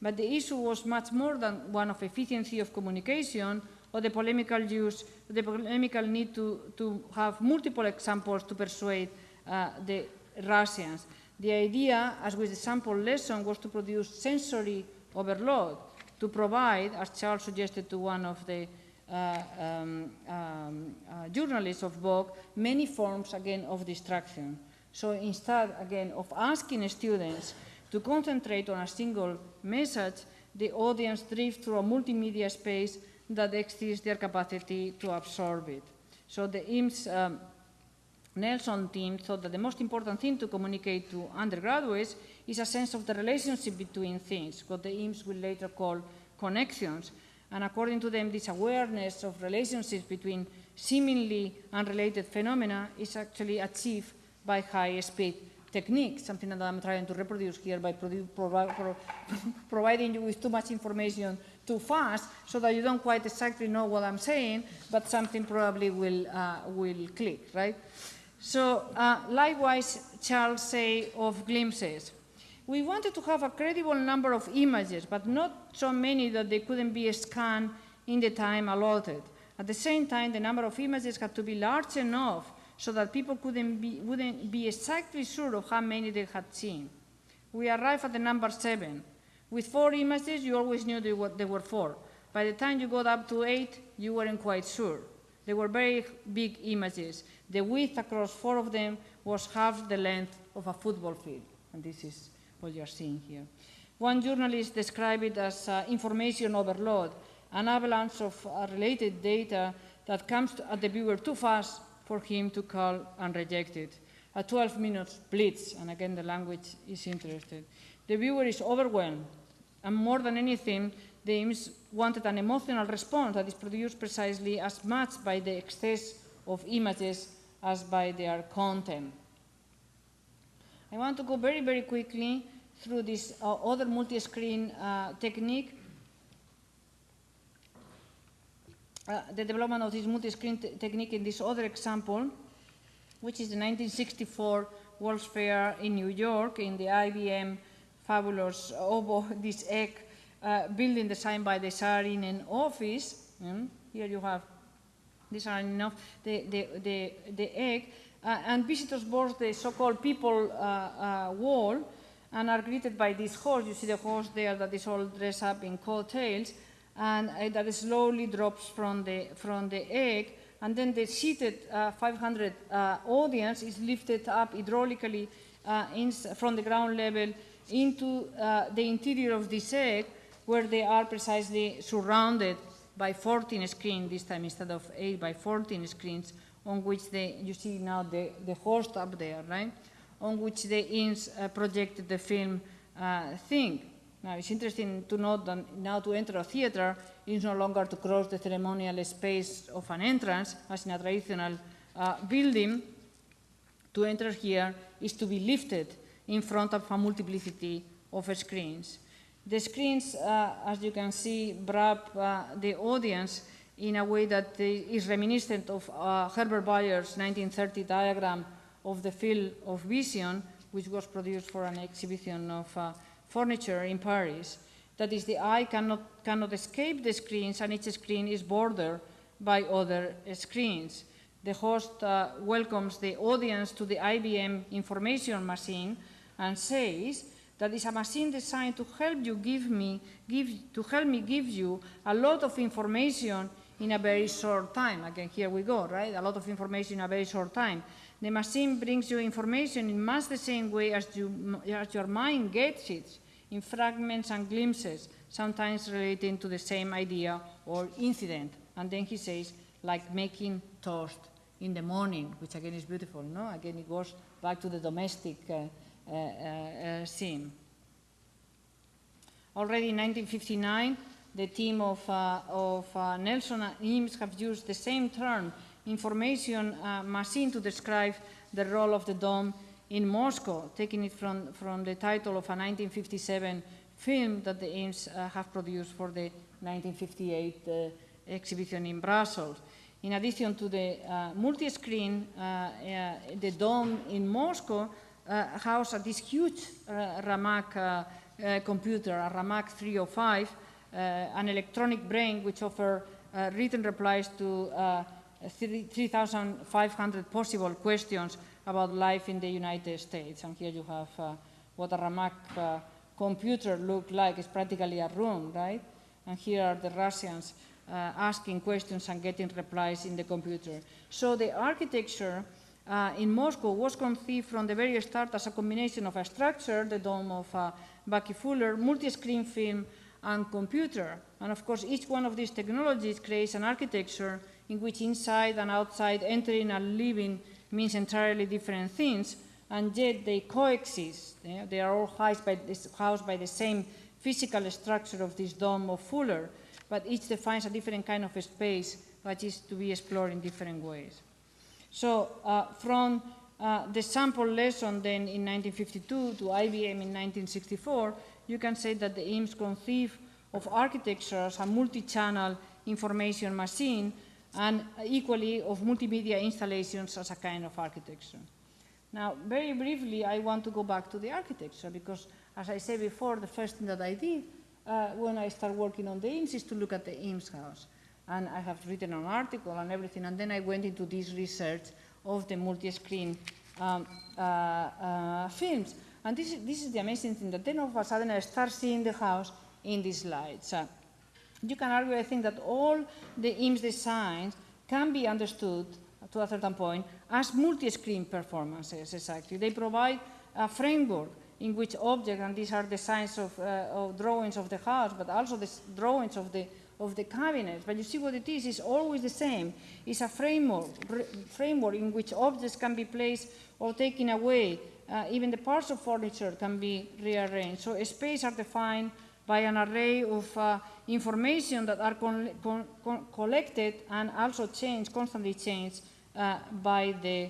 But the issue was much more than one of efficiency of communication or the polemical need to have multiple examples to persuade the Russians. The idea, as with the sample lesson, was to produce sensory overload, to provide, as Charles suggested to one of the journalists of Vogue, many forms, again, of distraction. So instead, again, of asking students to concentrate on a single message, the audience drifts through a multimedia space that exceeds their capacity to absorb it. So the Eames Nelson team thought that the most important thing to communicate to undergraduates is a sense of the relationship between things, what the Eames will later call connections. And according to them, this awareness of relationships between seemingly unrelated phenomena is actually achieved by high-speed techniques, something that I'm trying to reproduce here by providing you with too much information too fast so that you don't quite exactly know what I'm saying, but something probably will click, right? So likewise, Charles say of glimpses. We wanted to have a credible number of images, but not so many that they couldn't be scanned in the time allotted. At the same time, the number of images had to be large enough so that people wouldn't be exactly sure of how many they had seen. We arrived at the number 7. With 4 images, you always knew there were 4. By the time you got up to 8, you weren't quite sure. They were very big images. The width across 4 of them was half the length of a football field. And this is what you're seeing here. One journalist described it as information overload, an avalanche of related data that comes at the viewer too fast for him to call and reject it. A 12-minute blitz, and again the language is interesting. The viewer is overwhelmed, and more than anything, the Eames wanted an emotional response that is produced precisely as much by the excess of images as by their content. I want to go very, very quickly through this other multi-screen technique. The development of this multi-screen technique in this other example, which is the 1964 World's Fair in New York in the IBM fabulous this egg building designed by the Saarinen office. Here you have the Saarinen, the egg, and visitors board the so-called people wall and are greeted by this horse. You see the horse there that is all dressed up in coattails, and that slowly drops from the egg, and then the seated 500 audience is lifted up hydraulically from the ground level into the interior of this egg, where they are precisely surrounded by 14 screens, this time instead of 8 by 14 screens, on which you see now the host up there, right? On which the IMS projected the film thing. Now, it's interesting to note that now to enter a theater is no longer to cross the ceremonial space of an entrance, as in a traditional building. To enter here is to be lifted in front of a multiplicity of screens. The screens, as you can see, wrap the audience in a way that is reminiscent of Herbert Bayer's 1930 diagram of the field of vision, which was produced for an exhibition of furniture in Paris. That is, the eye cannot escape the screens, and each screen is bordered by other screens. The host welcomes the audience to the IBM information machine and says that it's a machine designed to help me give you a lot of information in a very short time. Again, here we go, right? A lot of information in a very short time. The machine brings you information in much the same way as your mind gets it, in fragments and glimpses, sometimes relating to the same idea or incident. And then he says, like making toast in the morning, which again is beautiful, no? Again, it goes back to the domestic scene. Already in 1959, the team of Nelson and Eames have used the same term, information machine, to describe the role of the dome in Moscow, taking it from the title of a 1957 film that the Eames have produced for the 1958 exhibition in Brussels. In addition to the multi-screen, the dome in Moscow houses this huge Ramak computer, a Ramak 305, an electronic brain which offers written replies to 3,500 possible questions about life in the United States. And here you have what a Ramak computer looked like. It's practically a room, right? And here are the Russians asking questions and getting replies in the computer. So the architecture in Moscow was conceived from the very start as a combination of a structure, the dome of Bucky Fuller, multi-screen film, and computer. And of course, each one of these technologies creates an architecture in which inside and outside, entering and leaving, means entirely different things, and yet they coexist. Yeah? They are all housed by the same physical structure of this dome of Fuller, but each defines a different kind of space that is to be explored in different ways. So from the sample lesson then in 1952 to IBM in 1964, you can say that the Eames conceived of architecture as a multi-channel information machine, and equally of multimedia installations as a kind of architecture. Now, very briefly, I want to go back to the architecture because, as I said before, the first thing that I did when I started working on the Eames is to look at the Eames house. And I have written an article and everything, and then I went into this research of the multi-screen films. And this is the amazing thing, that then all of a sudden I start seeing the house in these slides. You can argue, I think, that all the Eames designs can be understood to a certain point as multi-screen performances, exactly. They provide a framework in which objects, and these are designs of drawings of the house, but also the drawings of the cabinets. But you see what it is, it's always the same. It's a framework in which objects can be placed or taken away. Even the parts of furniture can be rearranged. So spaces are defined by an array of information that are collected and also constantly changed by the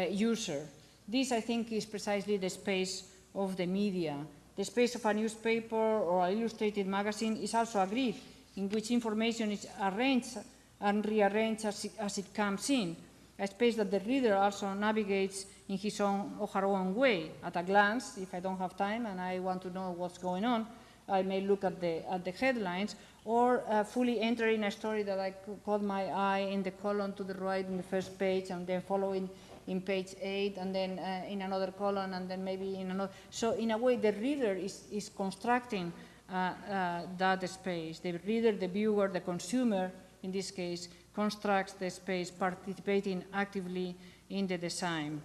user. This, I think, is precisely the space of the media. The space of a newspaper or an illustrated magazine is also a grid in which information is arranged and rearranged as it comes in, a space that the reader also navigates in his own or her own way. At a glance, if I don't have time and I want to know what's going on, I may look at the headlines, or fully entering a story that I caught my eye in the column to the right in the first page, and then following in page 8, and then in another column, and then maybe in another. So in a way, the reader is constructing that space. The reader, the viewer, the consumer, in this case, constructs the space, participating actively in the design.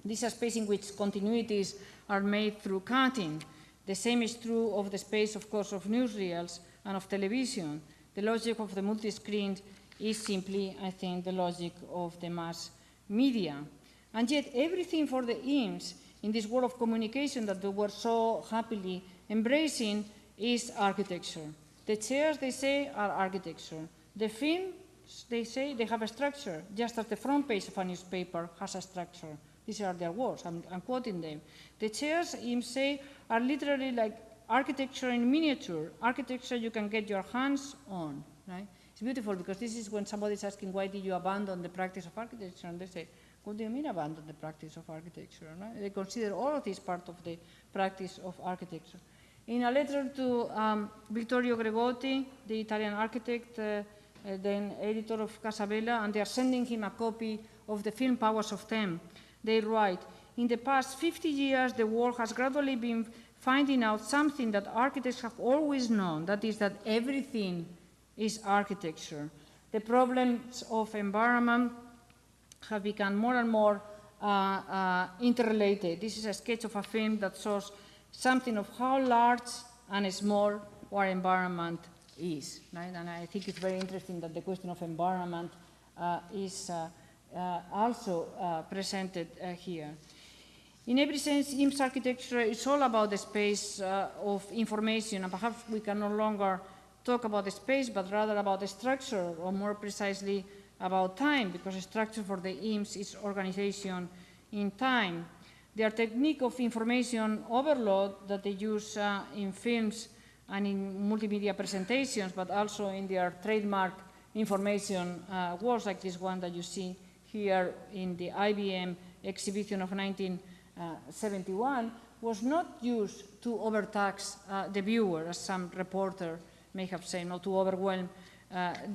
This is a space in which continuities are made through cutting. The same is true of the space, of course, of newsreels and of television. The logic of the multi-screen is simply, I think, the logic of the mass media. And yet everything for the IMS in this world of communication that they were so happily embracing is architecture. The chairs, they say, are architecture. The films, they say, they have a structure, just as the front page of a newspaper has a structure. These are their words, I'm quoting them. The chairs, IMS say, are literally like architecture in miniature, architecture you can get your hands on, right? It's beautiful because this is when somebody is asking, why did you abandon the practice of architecture? And they say, what do you mean abandon the practice of architecture? Right? They consider all of this part of the practice of architecture. In a letter to Vittorio Gregotti, the Italian architect, then editor of Casabella, and they are sending him a copy of the film Powers of Ten. They write, in the past 50 years, the world has gradually been finding out something that architects have always known, that is that everything is architecture. The problems of environment have become more and more interrelated. This is a sketch of a film that shows something of how large and small our environment is. Right? And I think it's very interesting that the question of environment is also presented here. In every sense, IMS architecture is all about the space of information, and perhaps we can no longer talk about the space, but rather about the structure, or more precisely about time, because the structure for the IMS is organization in time. Their technique of information overload that they use in films and in multimedia presentations, but also in their trademark information walls, like this one that you see here in the IBM exhibition of 1971, was not used to overtax the viewer, as some reporter may have said, not to overwhelm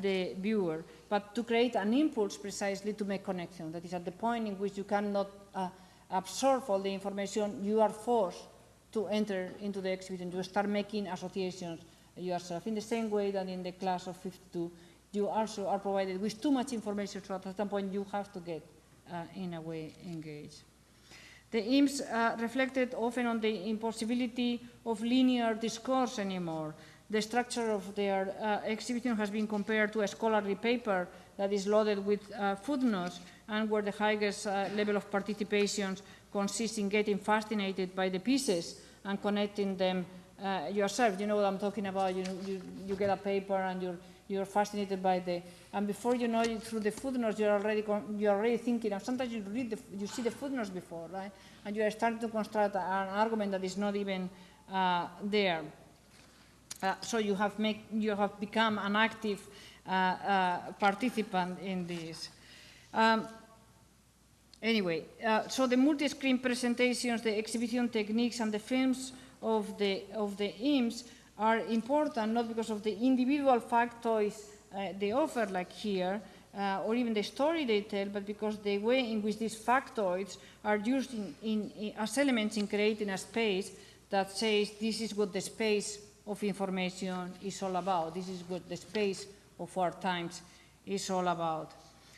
the viewer, but to create an impulse precisely to make connection. That is, at the point in which you cannot absorb all the information, you are forced to enter into the exhibition. You start making associations yourself, in the same way that in the class of 52, you also are provided with too much information, so at some point you have to get, in a way, engaged. The IMS reflected often on the impossibility of linear discourse anymore. The structure of their exhibition has been compared to a scholarly paper that is loaded with footnotes, and where the highest level of participation consists in getting fascinated by the pieces and connecting them yourself. You know what I'm talking about. You get a paper and you're fascinated by the, and before you know it, through the footnotes, you're already thinking, and sometimes you see the footnotes before, right? And you are starting to construct an argument that is not even there. So you have become an active participant in this. Anyway, so the multi-screen presentations, the exhibition techniques, and the films of the IMS are important, not because of the individual factoids they offer, like here, or even the story they tell, but because the way in which these factoids are used as elements in creating a space that says this is what the space of information is all about. This is what the space of our times is all about.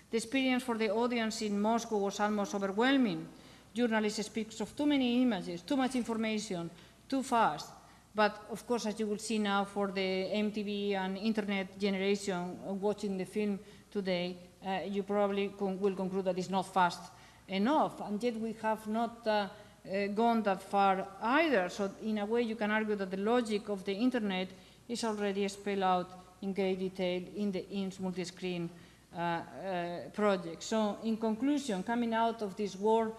The experience for the audience in Moscow was almost overwhelming. Journalists speak of too many images, too much information, too fast. But of course, as you will see now, for the MTV and internet generation watching the film today, you probably will conclude that it's not fast enough. And yet we have not gone that far either. So in a way, you can argue that the logic of the internet is already spelled out in great detail in the IMS multi-screen project. So in conclusion, coming out of this war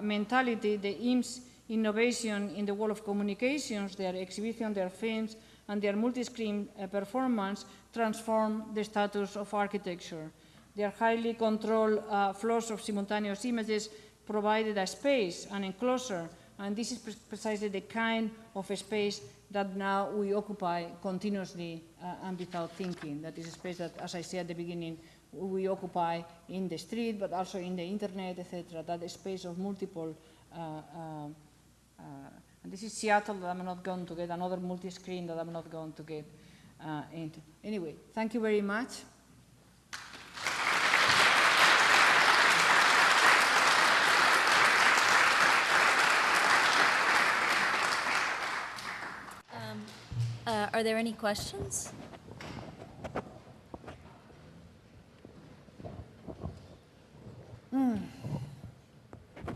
mentality, the IMS innovation in the world of communications, their exhibition, their films, and their multi-screen performance transform the status of architecture. Their highly controlled flows of simultaneous images provided a space, an enclosure, and this is precisely the kind of a space that now we occupy continuously and without thinking. That is a space that, as I said at the beginning, we occupy in the street, but also in the internet, etc. That is a space of multiple. And this is Seattle that I'm not going to get, another multi-screen that I'm not going to get into. Anyway, thank you very much. Are there any questions? Do you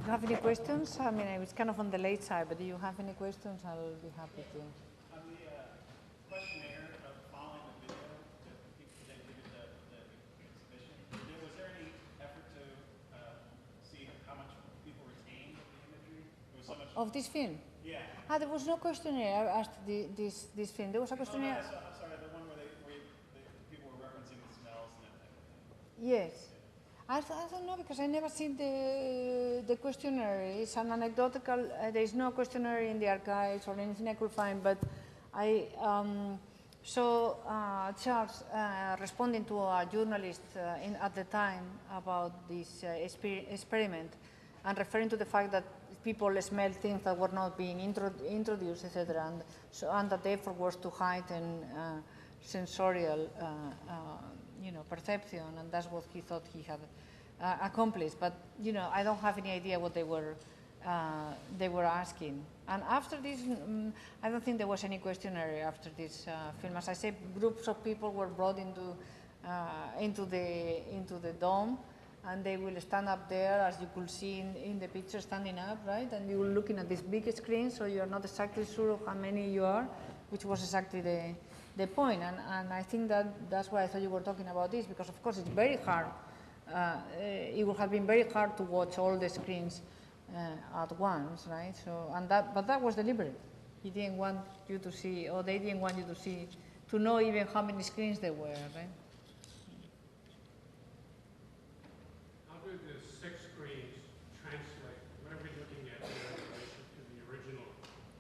have any questions? I mean, I was kind of on the late side, but do you have any questions? I'll be happy to. On the questionnaire following the video that people that did the exhibition, was there any effort to see how much people retained of the imagery? There was so much. Of this film? Yeah. There was no questionnaire after this film. There was a questionnaire. Oh, no, I'm sorry, the one where people were referencing the smells and that type of thing. Yes. I don't know because I never seen the questionnaire. It's an anecdotal. There is no questionnaire in the archives or anything I could find. But I saw Charles responding to a journalist at the time about this experiment and referring to the fact that people smell things that were not being introduced, etc. And that the effort was to heighten sensorial perception, and that's what he thought he had accomplished. But I don't have any idea what they were asking. And after this, I don't think there was any questionnaire after this film. As I said, groups of people were brought into the dome, and they will stand up there, as you could see in the picture, standing up, right? And you were looking at this big screen, so you're not exactly sure of how many you are, which was exactly the point. And I think that's why I thought you were talking about this, because of course it's very hard. It would have been very hard to watch all the screens at once, right? So, but that was deliberate. He didn't want you to see, or they didn't want you to know even how many screens there were, right? How do the 6 screens translate? What are we looking at in relation to the original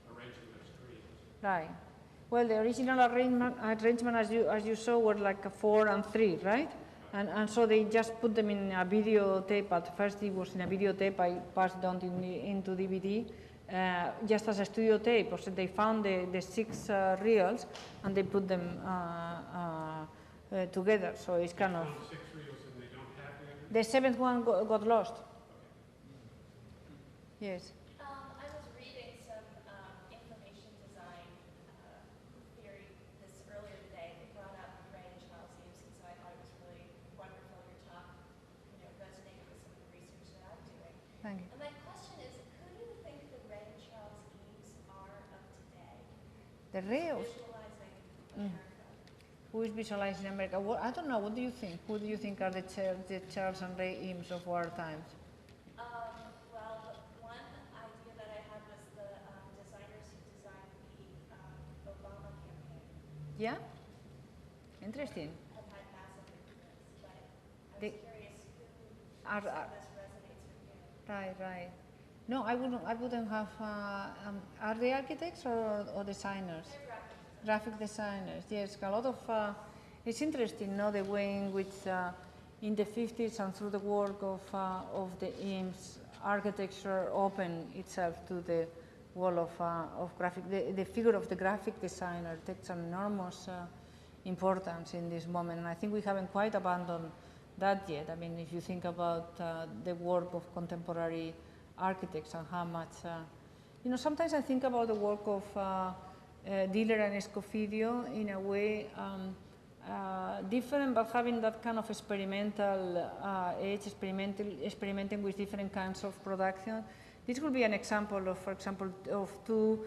arrangement of screens? Right. Well, the original arrangement as you saw, were like a 4 and 3, right? And so they just put them in a videotape. At first it was in a videotape. I passed it on into DVD, just as a studio tape. So they found the 6 reels and they put them together. So it's kind of. 6 reels and they don't have the 7th one got lost. Yes. I was reading some information design theory earlier today. They brought up Ray and Charles Eames, and so I thought it was really wonderful. Your talk, resonated with some of the research that I'm doing. Thank you. And my question is, who do you think the Ray and Charles Eames are of today? The reels. Visualizing America. Who is visualizing America? Well, I don't know. What do you think? Who do you think are the Charles and Ray Eames of our times? Well, one idea that I had was the designers who designed the Obama campaign. Yeah? Interesting. Have had massive influence, but I They was curious who are, some of this resonates with you. right. No, I wouldn't have. Are they architects or designers? They're graphic Graphic designers. Yes, a lot of. It's interesting, the way in which in the 50s and through the work of the Eames, architecture opened itself to the world of graphic. The figure of the graphic designer takes an enormous importance in this moment, and I think we haven't quite abandoned that yet. I mean, if you think about the work of contemporary architects and how much, sometimes I think about the work of Diller and Escofidio in a way different, but having that kind of experimental edge, experimenting with different kinds of production. This would be an example of, for example, of 2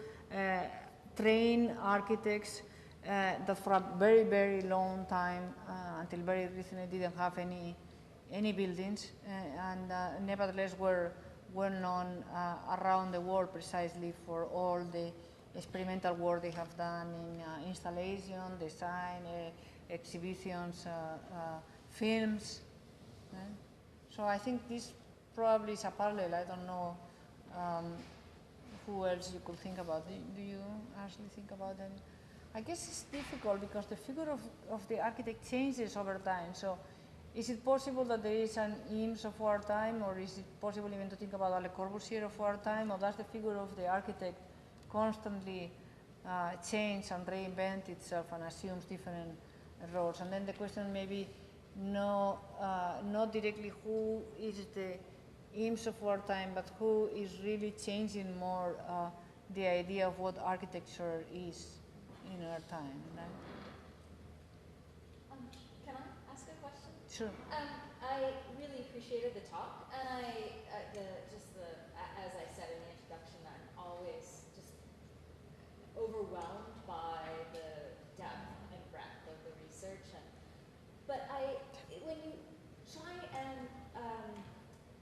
trained architects that for a very, very long time, until very recently, didn't have any buildings, and nevertheless were well known around the world precisely for all the experimental work they have done in installation, design, exhibitions, films. So I think this probably is a parallel. I don't know who else you could think about. Do you actually think about them? I guess it's difficult because the figure of the architect changes over time. So is it possible that there is an Eames of our time, or is it possible even to think about Le Corbusier of our time, or does the figure of the architect constantly change and reinvent itself and assumes different roles? And then the question maybe not directly who is the Eames of our time, but who is really changing more the idea of what architecture is in our time. Right? Can I ask a question? Sure. I really appreciated the talk, and as I said in the introduction, I'm always just overwhelmed by the depth and breadth of the research. But when you try and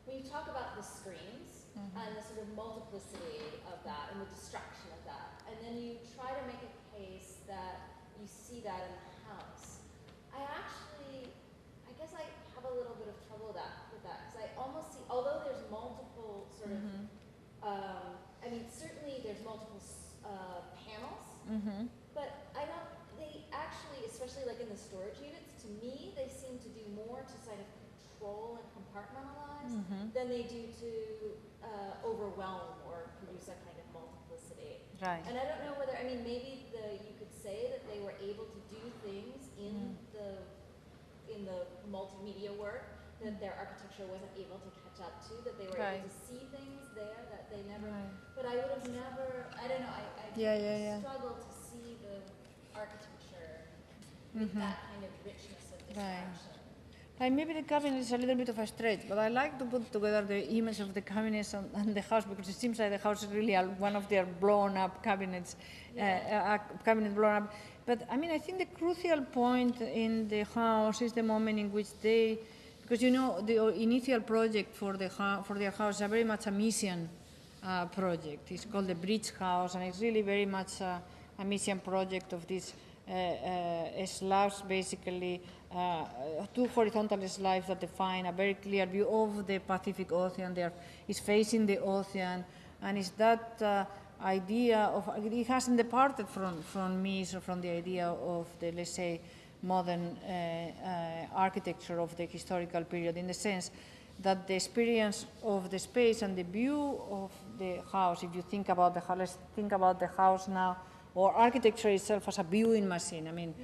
when you talk about the screens and the sort of multiplicity of that and the destruction of that, and then you try to make a case that you see that in the house, I guess I have a little bit of trouble with that, because I almost see, although there's multiple sort of, I mean, certainly there's multiple panels, but they actually, especially like in the storage units, to me, they seem to do more to kind of control and compartmentalize than they do to overwhelm or produce a kind of multiplicity. Right. And I don't know whether, I mean, maybe you could say that they were able to do things in the multimedia work that their architecture wasn't able to catch up to, that they were able to see things there that they never, but I would have never, I don't know, I struggle to see the architecture with that kind of richness of distraction. Right, maybe the cabinet is a little bit of a stretch, but I like to put together the image of the cabinets and the house, because it seems like the house is really one of their blown up cabinets, cabinet blown up. But I mean, I think the crucial point in the house is the moment in which because you know, the initial project for their house is very much a mission project. It's called the Bridge House, and it's really very much a mission project of this slabs, basically, two horizontal slabs that define a very clear view of the Pacific Ocean. It's facing the ocean, and it's that idea of, it hasn't departed from me, so from the idea of the, let's say, modern architecture of the historical period, in the sense that the experience of the space and the view of the house, if you think about the house, let's think about the house now, or architecture itself as a viewing machine. I mean,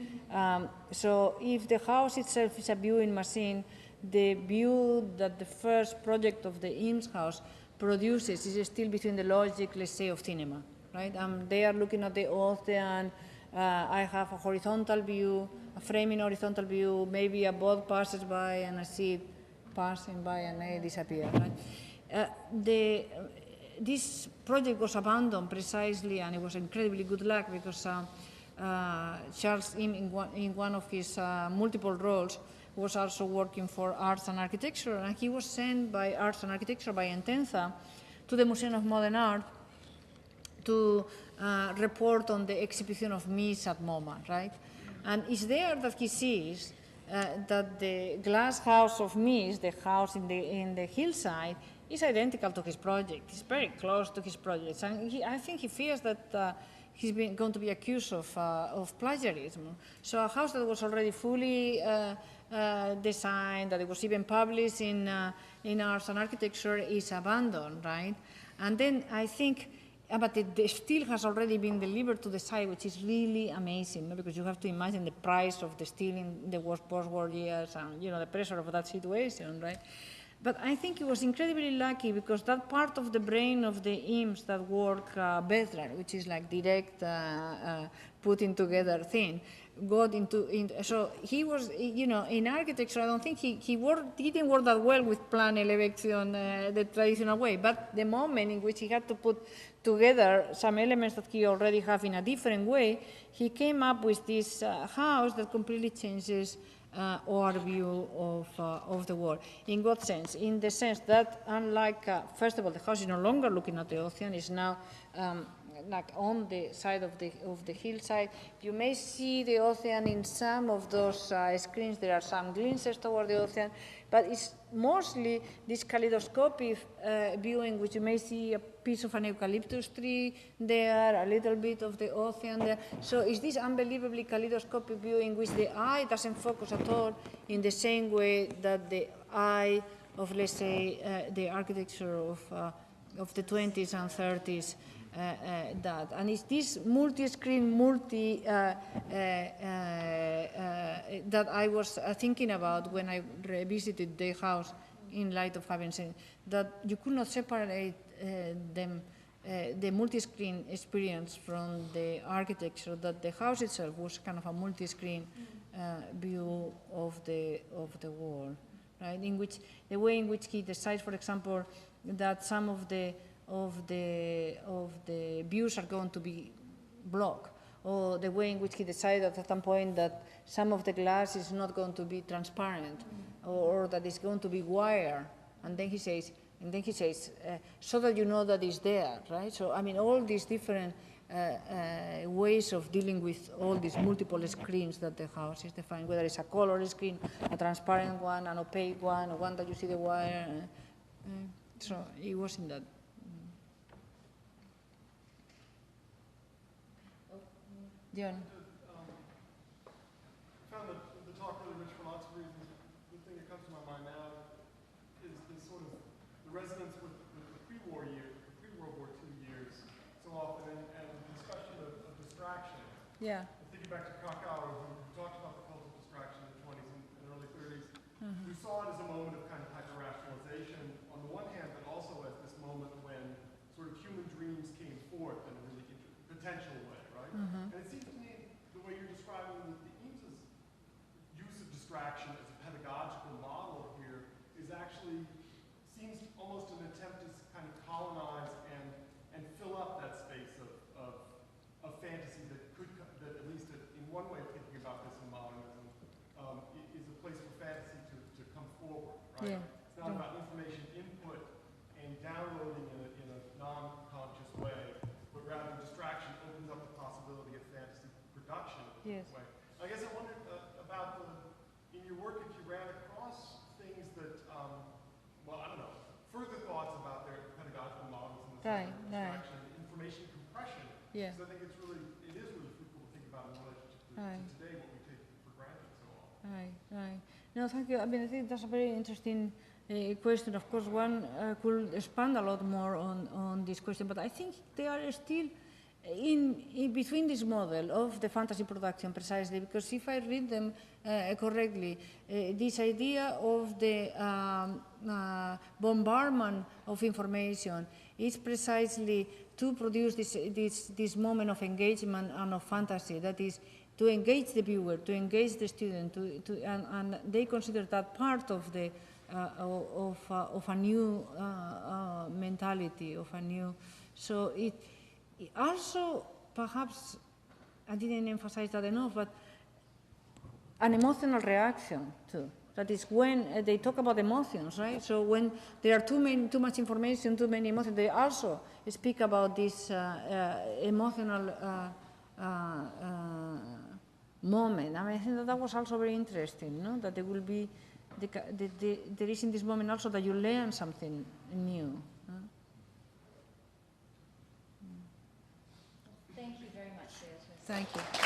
so if the house itself is a viewing machine, the view that the first project of the Eames house produces is still between the logic, let's say, of cinema, right? They are looking at the ocean. I have a horizontal view, a framing horizontal view, maybe a boat passes by and I see it passing by and I disappear, right? This project was abandoned precisely, and it was incredibly good luck, because Charles in one of his multiple roles was also working for Arts and Architecture, and he was sent by Arts and Architecture, by Entenza, to the Museum of Modern Art to report on the exhibition of Mies at MoMA, right? And it's there that he sees that the glass house of Mies, the house in the hillside, is identical to his project. It's very close to his projects, and I think he fears that he's going to be accused of plagiarism. So a house that was already fully designed, that it was even published in Arts and Architecture, is abandoned, right? And then I think, but the steel has already been delivered to the site, which is really amazing, no? Because you have to imagine the price of the steel in the post-war years, and you know, the pressure of that situation, right? But I think he was incredibly lucky, because that part of the brain of the Eames that work better, which is like direct putting together thing, got into so he was, you know, in architecture, I don't think he didn't work that well with plan elevation the traditional way, but the moment in which he had to put together some elements that he already have in a different way, he came up with this house that completely changes our view of the world. In what sense? In the sense that, unlike, first of all, the house is no longer looking at the ocean, it's now like on the side of the hillside. You may see the ocean in some of those screens. There are some glimpses toward the ocean, but it's mostly this kaleidoscopic viewing, which you may see a piece of an eucalyptus tree there, a little bit of the ocean there. So it's this unbelievably kaleidoscopic view in which the eye doesn't focus at all in the same way that the eye of, let's say, the architecture of the 20s and 30s that. And it's this multi-screen, that I was thinking about when I revisited the house, in light of having seen that you could not separate them the multi-screen experience from the architecture, that the house itself was kind of a multi-screen view of the world, right? In which the way in which he decides, for example, that some of the views are going to be blocked, or the way in which he decided at some point that some of the glass is not going to be transparent, or that it's going to be wire, and then he says, so that you know that it's there, right? So, I mean, all these different ways of dealing with all these multiple screens that the house is defined, whether it's a color screen, a transparent one, an opaque one, or one that you see the wire. So it was in that. John. I found the talk really rich for lots of reasons. The thing that comes to my mind now is sort of the resonance with the pre-war years, pre-World War II years, so often, and the discussion of distraction. Yeah. Thinking back to Krakauer, who talked about the cult of distraction in the 20s and early 30s, we saw it as a moment of kind of hyper-rationalization on the one hand, but also as this moment when sort of human dreams came forth in a really potential way, right? And it seems to me the way you're describing the Eames's use of distraction as a pedagogical model here is actually seems almost an attempt to kind of colonize and fill up that space of fantasy that at least in one way of thinking about this in modernism is a place for fantasy to come forward, right? Yeah. It's not about information input and downloading in a non-conscious way, but rather distraction opens up the possibility of fantasy production in a way. I guess I wondered about in your work if you ran across things that, well, I don't know, further thoughts about their pedagogical models in the sense of distraction and information compression. Yeah. Because I think it is really fruitful to think about in relationship to today, what we take for granted so often. Right. No, thank you. I mean, I think that's a very interesting question. Of course, one could expand a lot more on this question, but I think they are still in between this model of the fantasy production precisely, because if I read them correctly, this idea of the bombardment of information is precisely to produce this moment of engagement and of fantasy, that is, to engage the viewer, to engage the student, and they consider that part of the of a new mentality, of a new. So it also, perhaps, I didn't emphasize that enough, but an emotional reaction too. That is when they talk about emotions, right? So when there are too much information, too many emotions, they also speak about this emotional moment. I mean, I think that was also very interesting, no? That there will be, there is in this moment also that you learn something new. Thank you very much, Beatriz. Thank you.